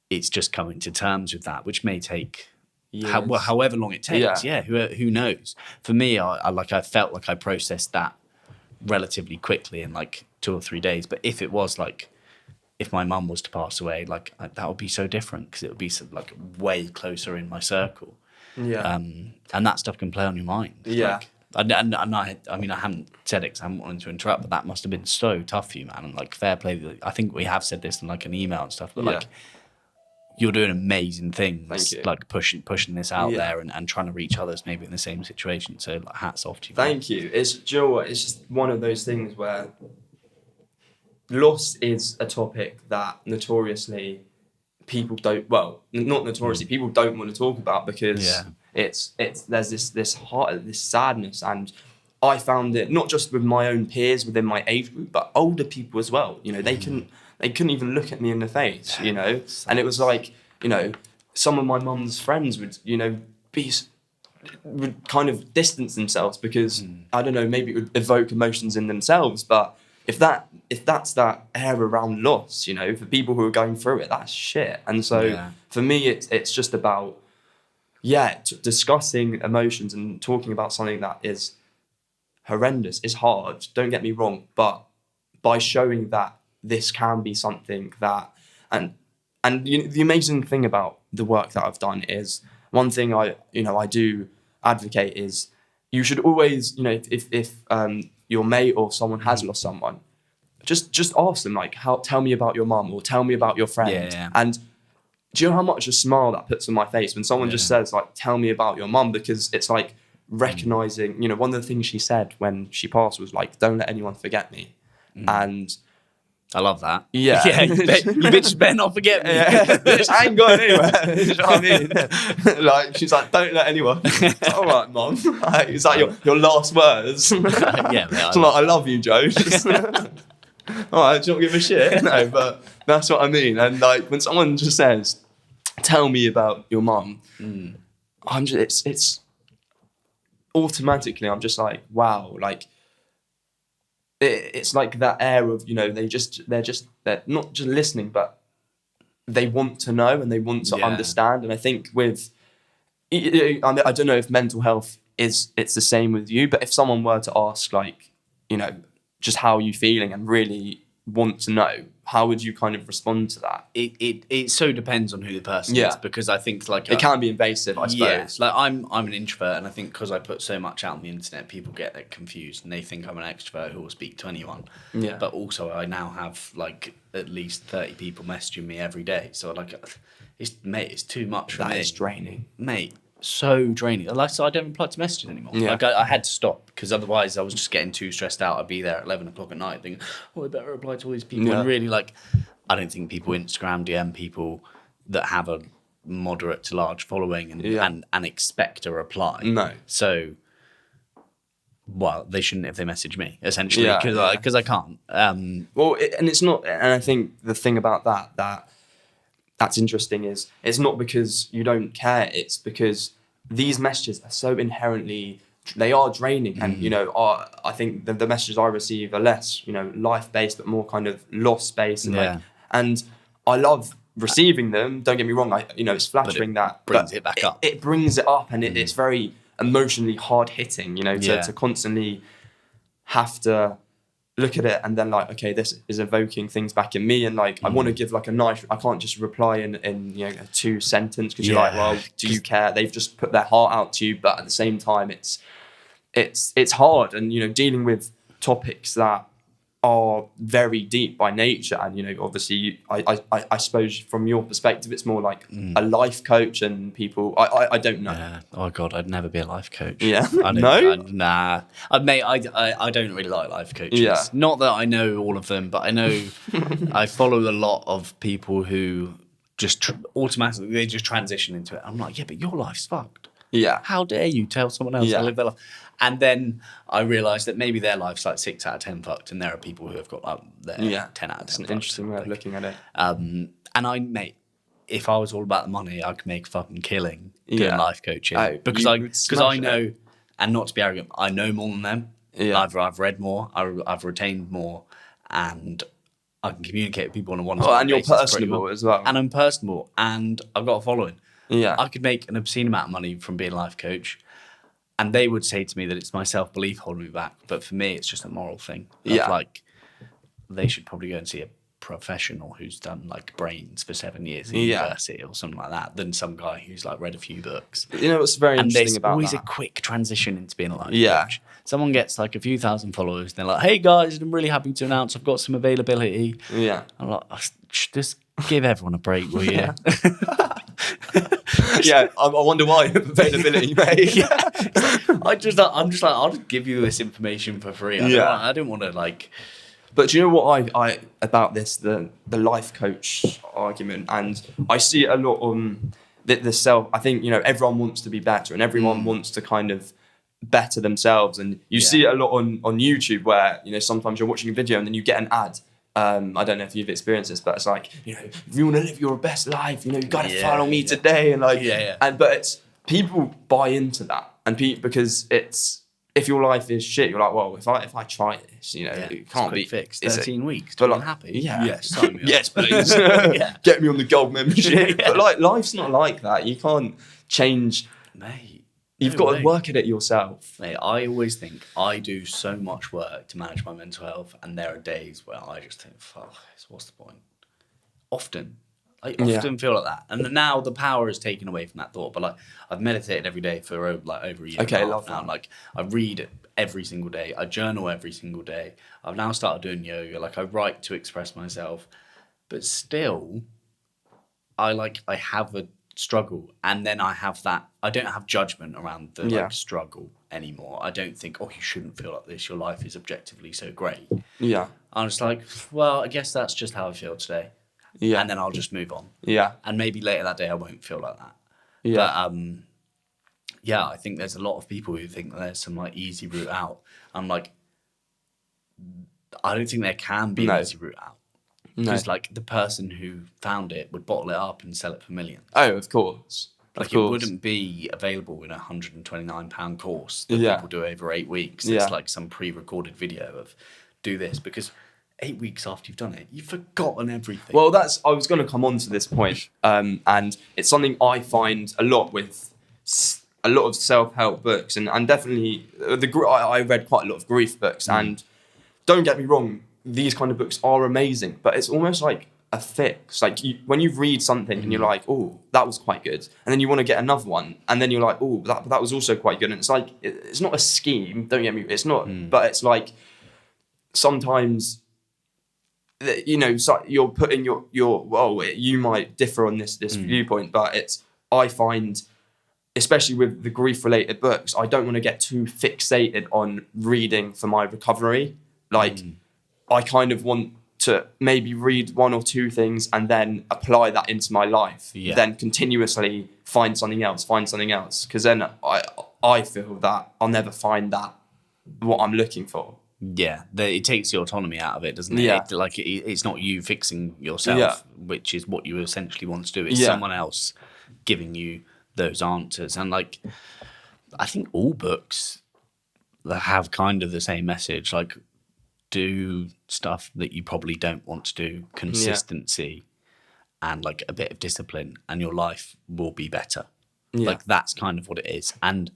it's just coming to terms with that, which may take however long it takes. Yeah, who knows? For me, I felt like I processed that relatively quickly in like 2 or 3 days. But if it was like, if my mum was to pass away, like that would be so different, because it would be like way closer in my circle. Yeah. And that stuff can play on your mind. Yeah. Like, I mean, I haven't said it because I haven't wanted to interrupt, but that must have been so tough for you, man. And like, fair play. I think we have said this in like an email and stuff, but like, you're doing amazing things. Like pushing this out there and trying to reach others maybe in the same situation. So like, hats off to you. Thank you. Do you know what? It's just one of those things where loss is a topic that notoriously people don't, well, not notoriously, people don't want to talk about, because it's there's this heart, this sadness. And I found it not just with my own peers within my age group, but older people as well. You know, they couldn't even look at me in the face, you know. And it was like, you know, some of my mum's friends would, you know, would kind of distance themselves because I don't know, maybe it would evoke emotions in themselves. But if that's that air around loss, you know, for people who are going through it, that's shit. And so for me, it's just about discussing emotions and talking about something that is horrendous is hard. Don't get me wrong, but by showing that this can be something that, and you know, the amazing thing about the work that I've done is, one thing I do advocate is, you should always, you know, if your mate or someone has lost someone, just ask them, like, tell me about your mum, or tell me about your friend. Yeah. And do you know how much a smile that puts on my face when someone just says, like, tell me about your mum? Because it's like recognizing, you know, one of the things she said when she passed was like, don't let anyone forget me. And I love that. Yeah. You bitches better not forget me. I ain't going anywhere. You know what I mean? Like, she's like, don't let anyone. Like, all right, Mum. Like, it's like your last words. Yeah, man. It's like, I love you, Joe. All right, do you not give a shit? No, but that's what I mean. And like, when someone just says, tell me about your mum, it's automatically, I'm just like, wow, like it's like that air of, you know, they're not just listening, but they want to know and they want to understand. And I think with, I don't know if mental health it's the same with you, but if someone were to ask, like, you know, just how are you feeling and really want to know, how would you kind of respond to that? It so depends on who the person is, because I think like it can be invasive, I suppose. Like I'm an introvert, and I think because I put so much out on the internet, people get confused and they think I'm an extrovert who will speak to anyone. Yeah. But also I now have like at least 30 people messaging me every day, so like it's too much for me. That is draining, mate. So draining. Like, so I don't reply to messages anymore. Yeah. Like I had to stop, because otherwise I was just getting too stressed out. I'd be there at 11 o'clock at night thinking, I better reply to all these people. And really, like, I don't think people Instagram DM people that have a moderate to large following and expect a reply. No. So, well, they shouldn't if they message me, essentially, because I can't. Well, and it's not, and I think the thing about that's interesting is it's not because you don't care, it's because these messages are so inherently, they are draining. And, you know, I think the messages I receive are less, you know, life-based, but more kind of loss-based. And, and I love receiving them, don't get me wrong, it's flattering, but brings it back up. It brings it up, and it's very emotionally hard-hitting, you know, to constantly have to look at it and then like, okay, this is evoking things back in me, and like I want to give like a nice, I can't just reply in you know, a 2 sentence, because you're like, well, do you care? They've just put their heart out to you, but at the same time it's hard, and, you know, dealing with topics that are very deep by nature. And, you know, obviously I suppose from your perspective it's more like a life coach, and people I don't know. Yeah. Oh god, I'd never be a life coach. Yeah. Nah. Mate, I don't really like life coaches. Yeah. Not that I know all of them, but I know I follow a lot of people who just automatically they just transition into it. I'm like, yeah, but your life's fucked. Yeah. How dare you tell someone else to live their life? And then I realised that maybe their life's like 6 out of 10 fucked, and there are people who have got like their 10 out of 10 That's an fucked. interesting way of looking at it. And mate, if I was all about the money, I could make a fucking killing doing life coaching, because I know, and not to be arrogant, I know more than them. Yeah. I've read more, I've retained more, and I can communicate with people on a one-to-one basis. And you're personable as well. And I'm personable, and I've got a following. Yeah. I could make an obscene amount of money from being a life coach, and they would say to me that it's my self-belief holding me back. But for me, it's just a moral thing. Like, they should probably go and see a professional who's done like brains for 7 years in university or something like that, than some guy who's like read a few books. You know what's very interesting about that? And there's always a quick transition into being a life coach. Someone gets like a few thousand followers, and they're like, hey guys, I'm really happy to announce I've got some availability. Yeah. I'm like, just give everyone a break, will you? Yeah, I wonder why availability, mate. I'm just like, I'll just give you this information for free. I don't want to like. But do you know what I about this, the life coach argument, and I see it a lot on the self. I think, you know, everyone wants to be better, and everyone wants to kind of better themselves, and you see it a lot on YouTube, where, you know, sometimes you're watching a video and then you get an ad. I don't know if you've experienced this, but it's like, you know, if you want to live your best life, you know, you got to follow me today, and like, but it's people buy into that, and because it's, if your life is shit, you're like, well, if I try this, you know, it can't be fixed. 13 weeks, but I'm like, happy. Yes, sign me up. Yes, please. Get me on the gold membership. But like, life's not like that. You can't change, mate. You've got to work at it yourself. Mate, I always think I do so much work to manage my mental health, and there are days where I just think, fuck, what's the point? I often feel like that. And now the power is taken away from that thought. But like, I've meditated every day for like over a year. Okay, love now. that. Like, I read every single day. I journal every single day. I've now started doing yoga. Like, I write to express myself. But still, I have a struggle, and then I don't have judgment around the like struggle anymore. I don't think, oh, you shouldn't feel like this, your life is objectively so great. I'm just like, well, I guess that's just how I feel today, and then I'll just move on, and maybe later that day I won't feel like that. But I think there's a lot of people who think there's some like easy route out. I'm like, I don't think there can be an easy route out. Because like the person who found it would bottle it up and sell it for millions. Oh, of course. Like, it wouldn't be available in a £129 course that people do over 8 weeks. It's like some pre-recorded video of do this, because 8 weeks after you've done it, you've forgotten everything. Well, I was going to come on to this point, and it's something I find a lot with a lot of self-help books, and definitely I read quite a lot of grief books, and don't get me wrong, these kind of books are amazing, but it's almost like a fix. Like when you read something and you're like, oh, that was quite good, and then you want to get another one, and then you're like, oh, that was also quite good, and it's like it's not a scheme. Don't get me, it's not, but it's like sometimes, you know, so you're putting your you might differ on this viewpoint, but I find, especially with the grief related books, I don't want to get too fixated on reading for my recovery. Like I kind of want to maybe read one or two things and then apply that into my life. Then continuously find something else, because then I feel that I'll never find that what I'm looking for. Yeah, it takes the autonomy out of it, doesn't it? Yeah. It's not you fixing yourself, which is what you essentially want to do. It's someone else giving you those answers. And like, I think all books that have kind of the same message, like, do stuff that you probably don't want to do, consistency and like a bit of discipline, and your life will be better. Like, that's kind of what it is. And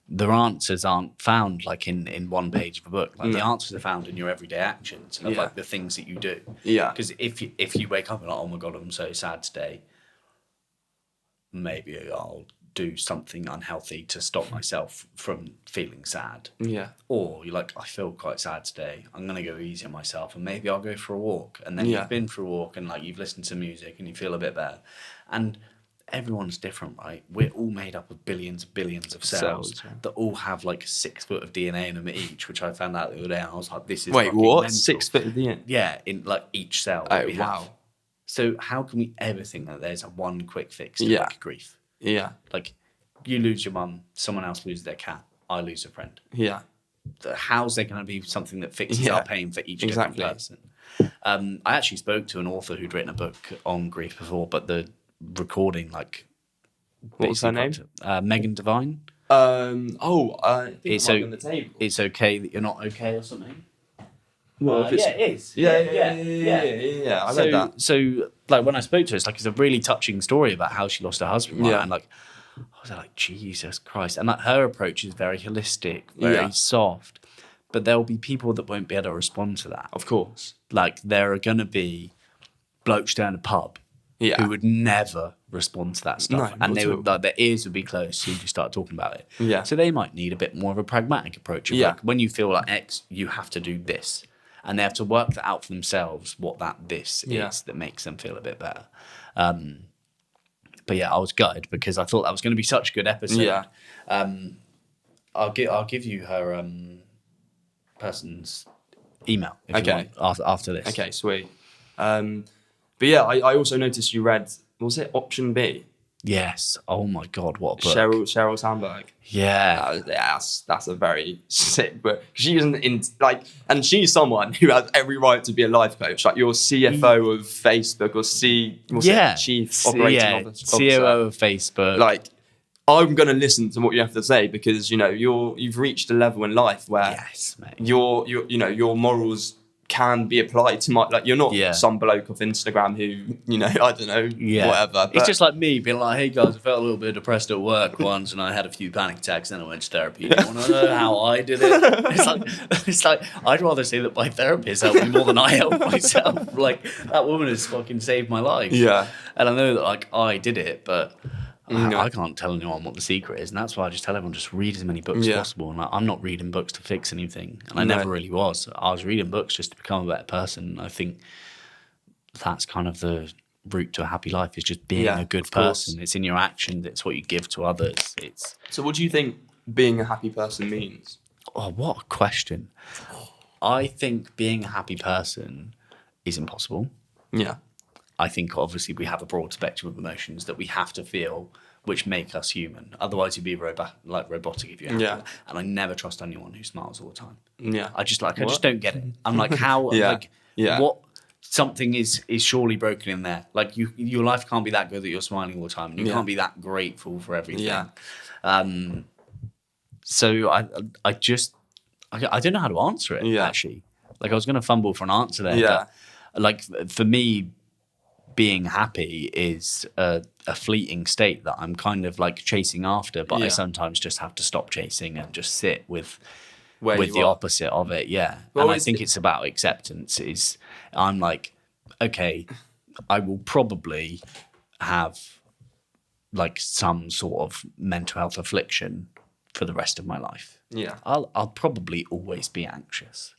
the answers aren't found like in one page of a book. Like the answers are found in your everyday actions and like the things that you do. Because if you wake up and like, oh my God, I'm so sad today, maybe I'll do something unhealthy to stop myself from feeling sad. Or you're like, I feel quite sad today, I'm gonna go easy on myself, and maybe I'll go for a walk. And then you've been for a walk and like you've listened to music and you feel a bit better. And everyone's different, right? We're all made up of billions of cells that all have like 6 foot of DNA in them each, which I found out the other day. And I was like, this is wait, what? mental. 6 foot of DNA? Yeah, in like each cell that we have. So how can we ever think that there's a one quick fix to like grief? Like, you lose your mum, someone else loses their cat, I lose a friend. How's there going to be something that fixes our pain for each different person? I actually spoke to an author who'd written a book on grief before, but the recording, like, what was her name? Megan Devine. I think it's on the table. It's okay that you're not okay or something. Well, yeah, it is. Yeah. I read that. So, like, when I spoke to her, it's a really touching story about how she lost her husband. Right? And like, I was like, Jesus Christ. And like, her approach is very holistic, very soft. But there will be people that won't be able to respond to that. Of course. Like, there are going to be blokes down a pub who would never respond to that stuff. And they would, like, their ears would be closed as soon as you start talking about it. So they might need a bit more of a pragmatic approach. Like, when you feel like X, you have to do this. And they have to work that out for themselves, what this is that makes them feel a bit better. But yeah, I was gutted because I thought that was going to be such a good episode. I'll give you her person's email if you want after this. Okay, sweet. But yeah, I also noticed you read, was it Option B? Yes. Oh my God, what a book. Cheryl Sandberg. Yeah. That's a very sick book. She isn't and she's someone who has every right to be a life coach. Like, you're CFO of Facebook or Chief Operating Officer. COO of Facebook. Like, I'm going to listen to what you have to say, because, you know, you've reached a level in life where your morals can be applied to you're not some bloke off Instagram who, you know, I don't know, whatever. But it's just like me being like, hey guys, I felt a little bit depressed at work once and I had a few panic attacks, then I went to therapy. Do you want to know how I did it? It's like I'd rather say that my therapist helped me more than I helped myself. Like, that woman has fucking saved my life. Yeah. And I know that, like, I did it, but I can't tell anyone what the secret is, and that's why I just tell everyone, just read as many books as possible. And I'm not reading books to fix anything, and I never really was. I was reading books just to become a better person. I think that's kind of the route to a happy life, is just being a good person. It's in your actions. It's what you give to others. So what do you think being a happy person means? Oh, what a question. I think being a happy person is impossible. Yeah. I think obviously we have a broad spectrum of emotions that we have to feel, which make us human. Otherwise, you'd be robotic if you had to. And I never trust anyone who smiles all the time. Yeah, I just don't get it. I'm like, how? What something is surely broken in there. Like your life can't be that good that you're smiling all the time, and you can't be that grateful for everything. So I don't know how to answer it actually. Like I was going to fumble for an answer there. But like for me, being happy is a fleeting state that I'm kind of like chasing after, but I sometimes just have to stop chasing and just sit with the opposite of it. Well, and I think it's about acceptance. I'm like, okay, I will probably have like some sort of mental health affliction for the rest of my life. I'll probably always be anxious.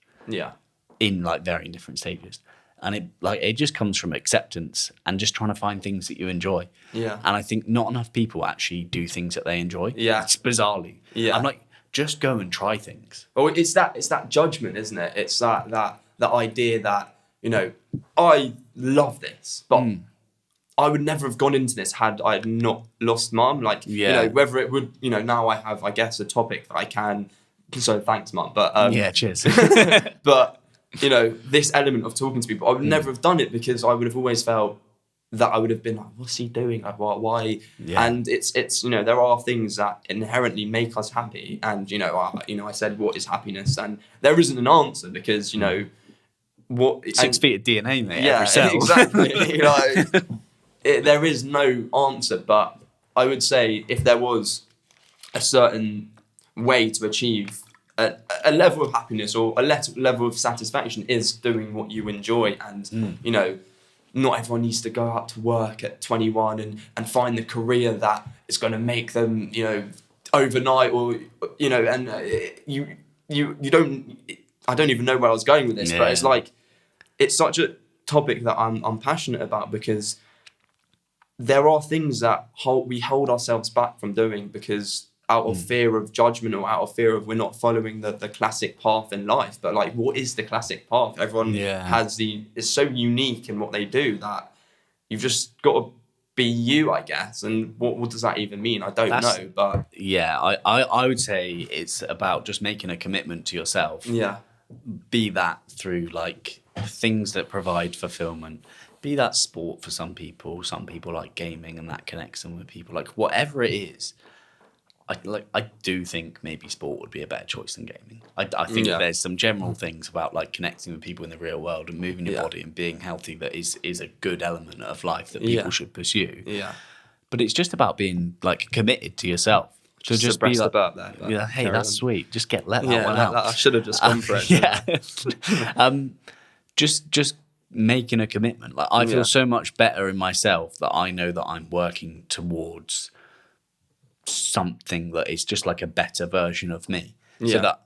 In like varying different stages. And it just comes from acceptance and just trying to find things that you enjoy. And I think not enough people actually do things that they enjoy. It's bizarrely. I'm like, just go and try things. Well, it's that judgment, isn't it? It's that idea that, you know, I love this, but I would never have gone into this had I not lost Mum. Like, you know, whether it would, you know, now I have, I guess, a topic that I can. So thanks, Mum. But cheers. But you know, this element of talking to people, I would never have done it because I would have always felt that I would have been like, what's he doing? Like, why? And it's you know, there are things that inherently make us happy. And, you know, I said, what is happiness? And there isn't an answer because, you know, what... 6 feet of DNA, mate, every cell. Exactly. Like, there is no answer, but I would say if there was a certain way to achieve a level of happiness or a level of satisfaction is doing what you enjoy. And, you know, not everyone needs to go out to work at 21 and find the career that is going to make them, you know, overnight or, you know, and you don't, I don't even know where I was going with this, but it's like, it's such a topic that I'm passionate about because there are things that we hold ourselves back from doing because out of fear of judgment or out of fear of we're not following the classic path in life. But like, what is the classic path? Everyone is so unique in what they do that you've just got to be you, I guess. And what does that even mean? I don't know. But I would say it's about just making a commitment to yourself. Be that through like things that provide fulfillment. Be that sport for some people. Some people like gaming and that connects them with people. Like whatever it is. I do think maybe sport would be a better choice than gaming. I think there's some general things about like connecting with people in the real world and moving your body and being healthy that is a good element of life that people should pursue. But it's just about being like committed to yourself. So just be like, about that. Yeah, hey, that's sweet. Just let that one out. I should have just gone for it. Just making a commitment. Like I feel so much better in myself that I know that I'm working towards something that is just like a better version of me. So that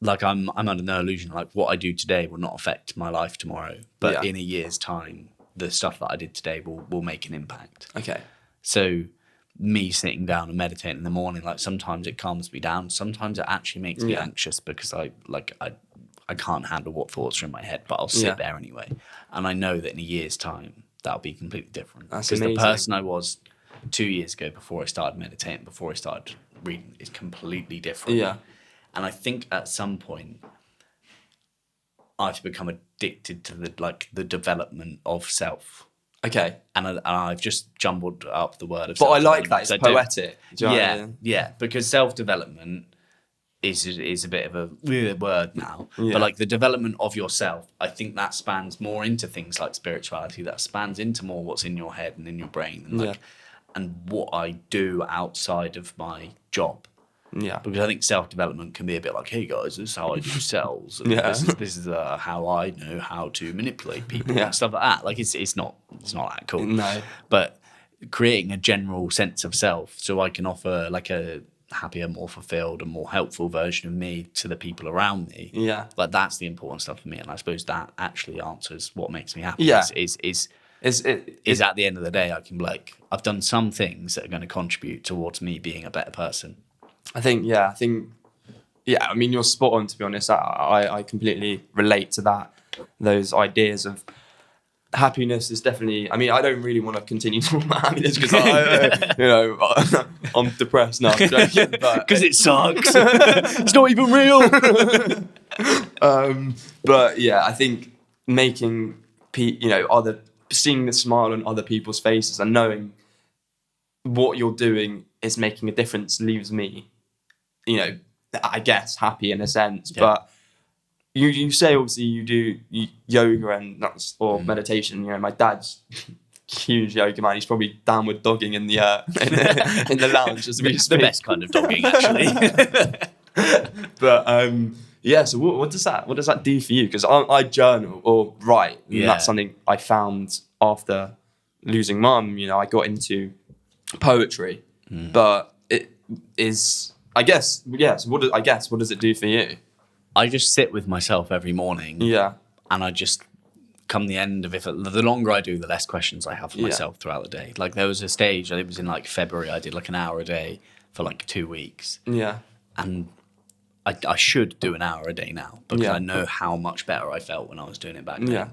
like I'm under no illusion like what I do today will not affect my life tomorrow, but in a year's time the stuff that I did today will make an impact. So me sitting down and meditating in the morning, like sometimes it calms me down, sometimes it actually makes me anxious because I can't handle what thoughts are in my head, but I'll sit there anyway. And I know that in a year's time that'll be completely different. Because the person I was 2 years ago before I started meditating, before I started reading, is completely different. And I think at some point I've become addicted to the development of self. And I've just jumbled up the word of but I like that, it's poetic. Because self-development is a bit of a weird word now. But like the development of yourself, I think that spans more into things like spirituality, that spans into more what's in your head and in your brain and and what I do outside of my job. Because I think self-development can be a bit like, hey guys, this is how I do sales. And this is how I know how to manipulate people and stuff like that. Like it's not that cool. No. But creating a general sense of self so I can offer like a happier, more fulfilled and more helpful version of me to the people around me. Like that's the important stuff for me. And I suppose that actually answers what makes me happy. Is at the end of the day, I can be like, I've done some things that are going to contribute towards me being a better person. I mean, you're spot on, to be honest. I completely relate to that. Those ideas of happiness is definitely, I mean, I don't really want to continue talking about happiness because I'm depressed now. Because it sucks. It's not even real. But yeah, I think making seeing the smile on other people's faces and knowing what you're doing is making a difference leaves me, I guess, happy in a sense. Yeah. But you say obviously you do yoga and or meditation. My dad's huge yoga man. He's probably downward dogging in the in the lounge as we speak. The best kind of dogging, actually. But so what does that do for you? Because I journal or write, and that's something I found after losing mum. I got into poetry, but it is, I guess, yes. What does it do for you? I just sit with myself every morning. Yeah, and I just come the end of it. The longer I do, the less questions I have for myself throughout the day. Like there was a stage, it was in like February, I did like an hour a day for like 2 weeks. Yeah, and I should do an hour a day now because I know how much better I felt when I was doing it back then. Yeah.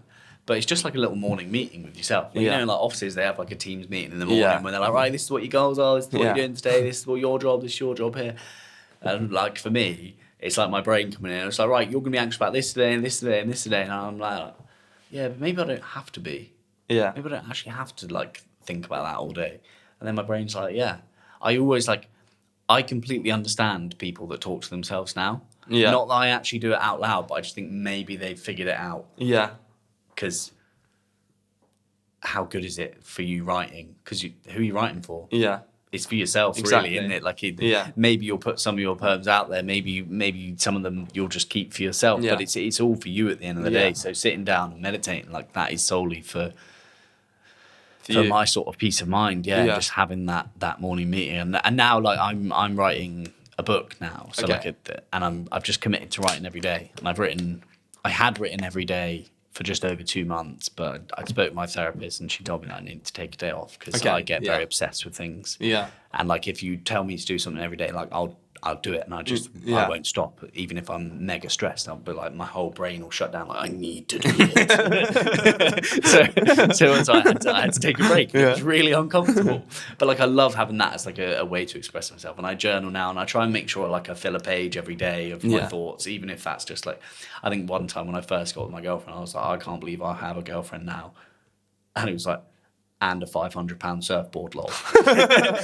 But it's just like a little morning meeting with yourself. Like, like offices, they have like a teams meeting in the morning when they're like, right, this is what your goals are, this is what you're doing today, this is what your job, this is your job here. And like for me, it's like my brain coming in. It's like, right, you're going to be anxious about this today and this today and this today. And I'm like, yeah, but maybe I don't have to be. Yeah. Maybe I don't actually have to like think about that all day. And then my brain's like, yeah. I completely understand people that talk to themselves now. Yeah. Not that I actually do it out loud, but I just think maybe they've figured it out. Yeah. Because how good is it for you writing? Because who are you writing for? Yeah. It's for yourself, really, isn't it? Like, maybe you'll put some of your poems out there. Maybe some of them you'll just keep for yourself. Yeah. But it's all for you at the end of the day. So sitting down and meditating, like that is solely for my sort of peace of mind. Yeah, just having that morning meeting. And now, like, I'm writing a book now. So I've just committed to writing every day. And I had written every day for just over 2 months, but I spoke to my therapist and she told me that I needed to take a day off because I get very obsessed with things. Yeah. And like if you tell me to do something every day, like I'll do it and I won't stop. Even if I'm mega stressed, I'll be like my whole brain will shut down. Like I need to do it. so I had to take a break. It was really uncomfortable. But like I love having that as like a way to express myself. And I journal now and I try and make sure like I fill a page every day of my thoughts, even if that's just like, I think one time when I first got with my girlfriend, I was like, I can't believe I have a girlfriend now. And it was like, and a £500 surfboard lol.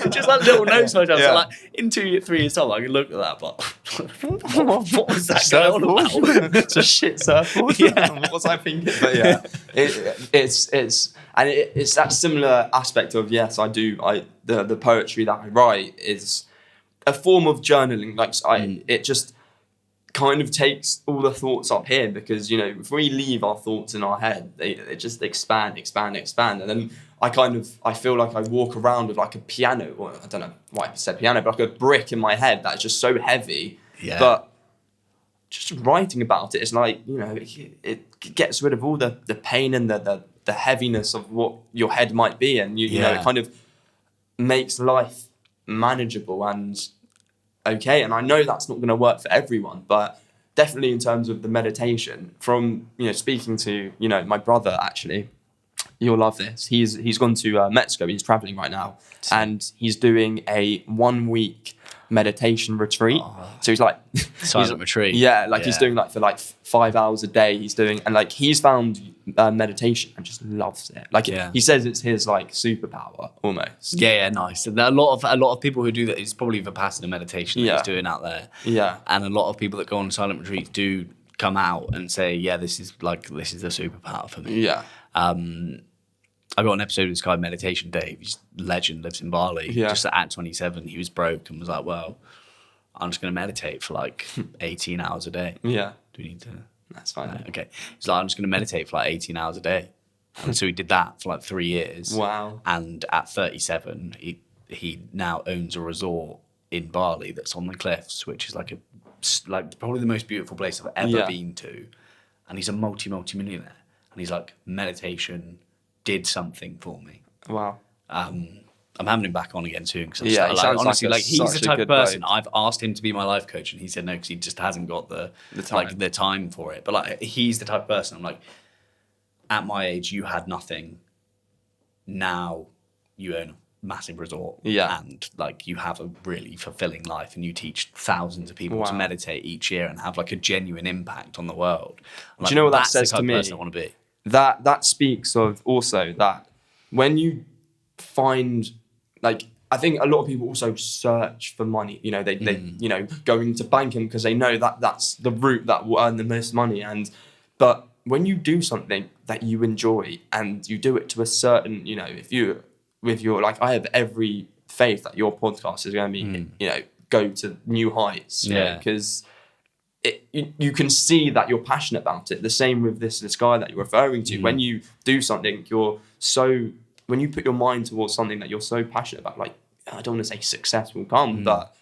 Just like little notes to myself. So like in 2-3 years time I can look at that but what was that going on about? It's a shit surfboard. What was I thinking? But it's that similar aspect of I do the poetry that I write is a form of journaling. Like it just kind of takes all the thoughts up here because if we leave our thoughts in our head they just expand and then I feel like I walk around with like a piano, or I don't know why I said piano, but like a brick in my head that's just so heavy. Yeah. But just writing about it is like, it gets rid of all the pain and the heaviness of what your head might be. And, you know, it kind of makes life manageable and okay. And I know that's not going to work for everyone, but definitely in terms of the meditation from, speaking to, my brother actually, you'll love this. He's gone to Mexico. He's traveling right now, and he's doing a 1 week meditation retreat. So he's like silent retreat. Yeah, he's doing for 5 hours a day. He's doing and he's found meditation and just loves it. He says it's his superpower almost. Yeah, nice. And a lot of people who do that is probably Vipassana meditation that he's doing out there. Yeah, and a lot of people that go on silent retreats do come out and say, this is the superpower for me. Yeah. I got an episode of this guy, Meditation Dave. He's a legend, lives in Bali. Yeah. Just at 27, he was broke and was like, well, I'm just going to meditate for 18 hours a day. Yeah. Do we need to? That's fine. Okay. He's like, I'm just going to meditate for 18 hours a day. And so he did that for 3 years. Wow. And at 37, he now owns a resort in Bali that's on the cliffs, which is probably the most beautiful place I've ever been to. And he's a multi-millionaire. And he's like, meditation did something for me. Wow. I'm having him back on again soon. Cause honestly, he's the type of person, I've asked him to be my life coach and he said no, because he just hasn't got the time for it. But he's the type of person, I'm like, at my age, you had nothing. Now you own a massive resort. Yeah. And you have a really fulfilling life and you teach thousands of people to meditate each year and have a genuine impact on the world. Do you know what that says to me? That's the type of person I want to be. that speaks of also that when you find, like, I think a lot of people also search for money. You know, they you know, go into banking because they know that that's the route that will earn the most money. But when you do something that you enjoy and you do it to a certain, you know, if you with your, like, I have every faith that your podcast is going to be, you know, go to new heights. Yeah, because you can see that you're passionate about it. The same with this guy that you're referring to. When you do something, when you put your mind towards something that you're so passionate about, like, I don't want to say success will come, but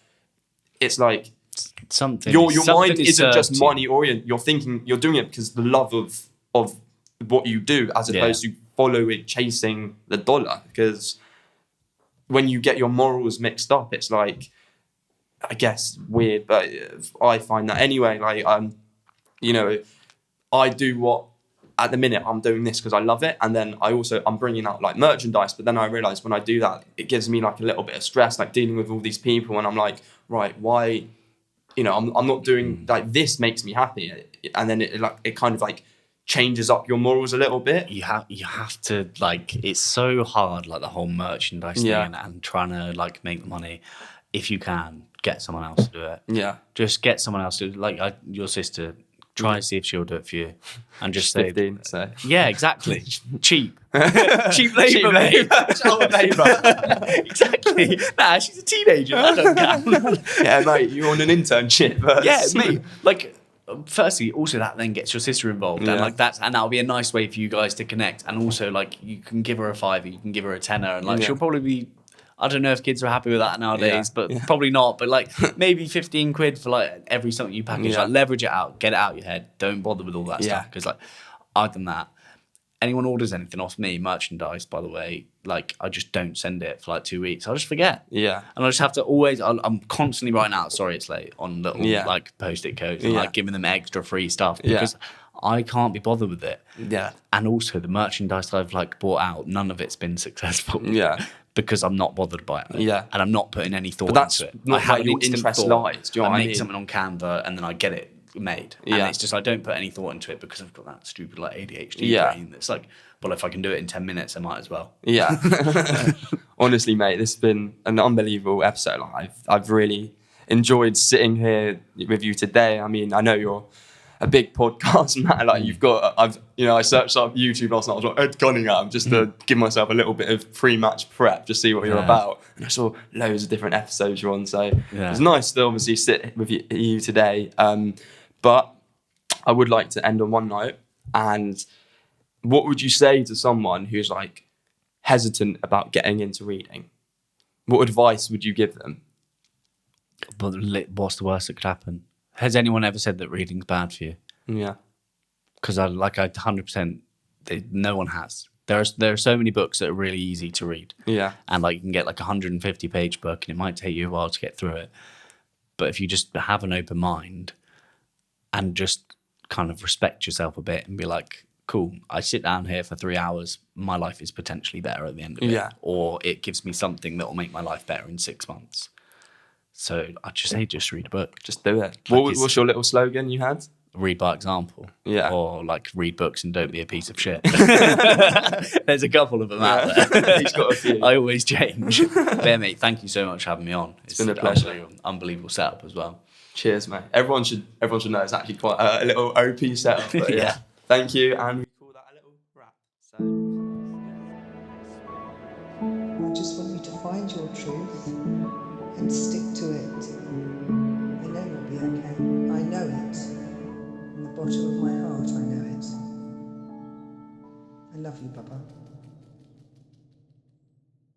it's like your mind isn't just money oriented. You're doing it because the love of what you do, as opposed to chasing the dollar. Because when you get your morals mixed up, it's like, I guess weird, but I find that anyway. Like, you know, I do what, at the minute I'm doing this because I love it, and then I'm bringing out like merchandise. But then I realise when I do that, it gives me like a little bit of stress, like dealing with all these people, and I'm like, right, why? You know, I'm not doing, like, this makes me happy, and then it kind of like changes up your morals a little bit. You have to, like, it's so hard, like the whole merchandise thing and trying to like make the money. If you can get someone else to do it, just get someone else to, like, your sister. Try and see if she'll do it for you, and just say, 15, so. Yeah, exactly. Cheap labour. Child labour. Exactly. Nah, she's a teenager. That don't count. Yeah, mate, you're on an internship. Yeah, mate. Like, firstly, also that then gets your sister involved, and like that'll be a nice way for you guys to connect. And also, like, you can give her a £5, you can give her a £10, and like she'll probably be. I don't know if kids are happy with that nowadays, but probably not. But like maybe 15 quid for like every something you package. Like, leverage it out, get it out your head. Don't bother with all that stuff, because like I've done that. Anyone orders anything off me, merchandise, by the way, like, I just don't send it for like 2 weeks. I'll just forget. Yeah. And I just have to always. I'm constantly writing out, sorry, it's late, on little like post-it codes and like giving them extra free stuff because I can't be bothered with it. Yeah. And also the merchandise that I've like bought out, none of it's been successful. Yeah. Because I'm not bothered by it. Yeah. And I'm not putting any thought into it. Not, I have, like, your interest lies. Do you know what I mean? I make something on Canva and then I get it made. And it's just, I don't put any thought into it because I've got that stupid like ADHD brain that's like, well, if I can do it in 10 minutes, I might as well. Yeah. Honestly, mate, this has been an unbelievable episode. Like, I've really enjoyed sitting here with you today. I mean, I know you're a big podcast man. Like, you've got, I searched up YouTube last night. I was like, Ed Cunningham, just to give myself a little bit of pre-match prep, just see what you're about. And I saw loads of different episodes you're on, so it was nice to obviously sit with you today. But I would like to end on one note. And what would you say to someone who's like hesitant about getting into reading? What advice would you give them? But what's the worst that could happen? Has anyone ever said that reading's bad for you? Yeah. Because I 100%, no one has. There are so many books that are really easy to read. Yeah. And like, you can get like a 150-page book and it might take you a while to get through it. But if you just have an open mind and just kind of respect yourself a bit and be like, cool, I sit down here for 3 hours, my life is potentially better at the end of it. Yeah. Or it gives me something that will make my life better in 6 months. So I'd just say, just read a book. Just do it. Like, what's your little slogan you had? Read by example. Yeah. Or like, read books and don't be a piece of shit. There's a couple of them out there. He's got a few. I always change. But yeah, mate, thank you so much for having me on. It's been a pleasure. Unbelievable setup as well. Cheers, mate. Everyone should know it's actually quite a little OP setup. But yeah. Thank you, and we call that a little wrap. So I just want you to find your truth and stick to it. I know you'll be okay. I know it. From the bottom of my heart, I know it. I love you, Papa.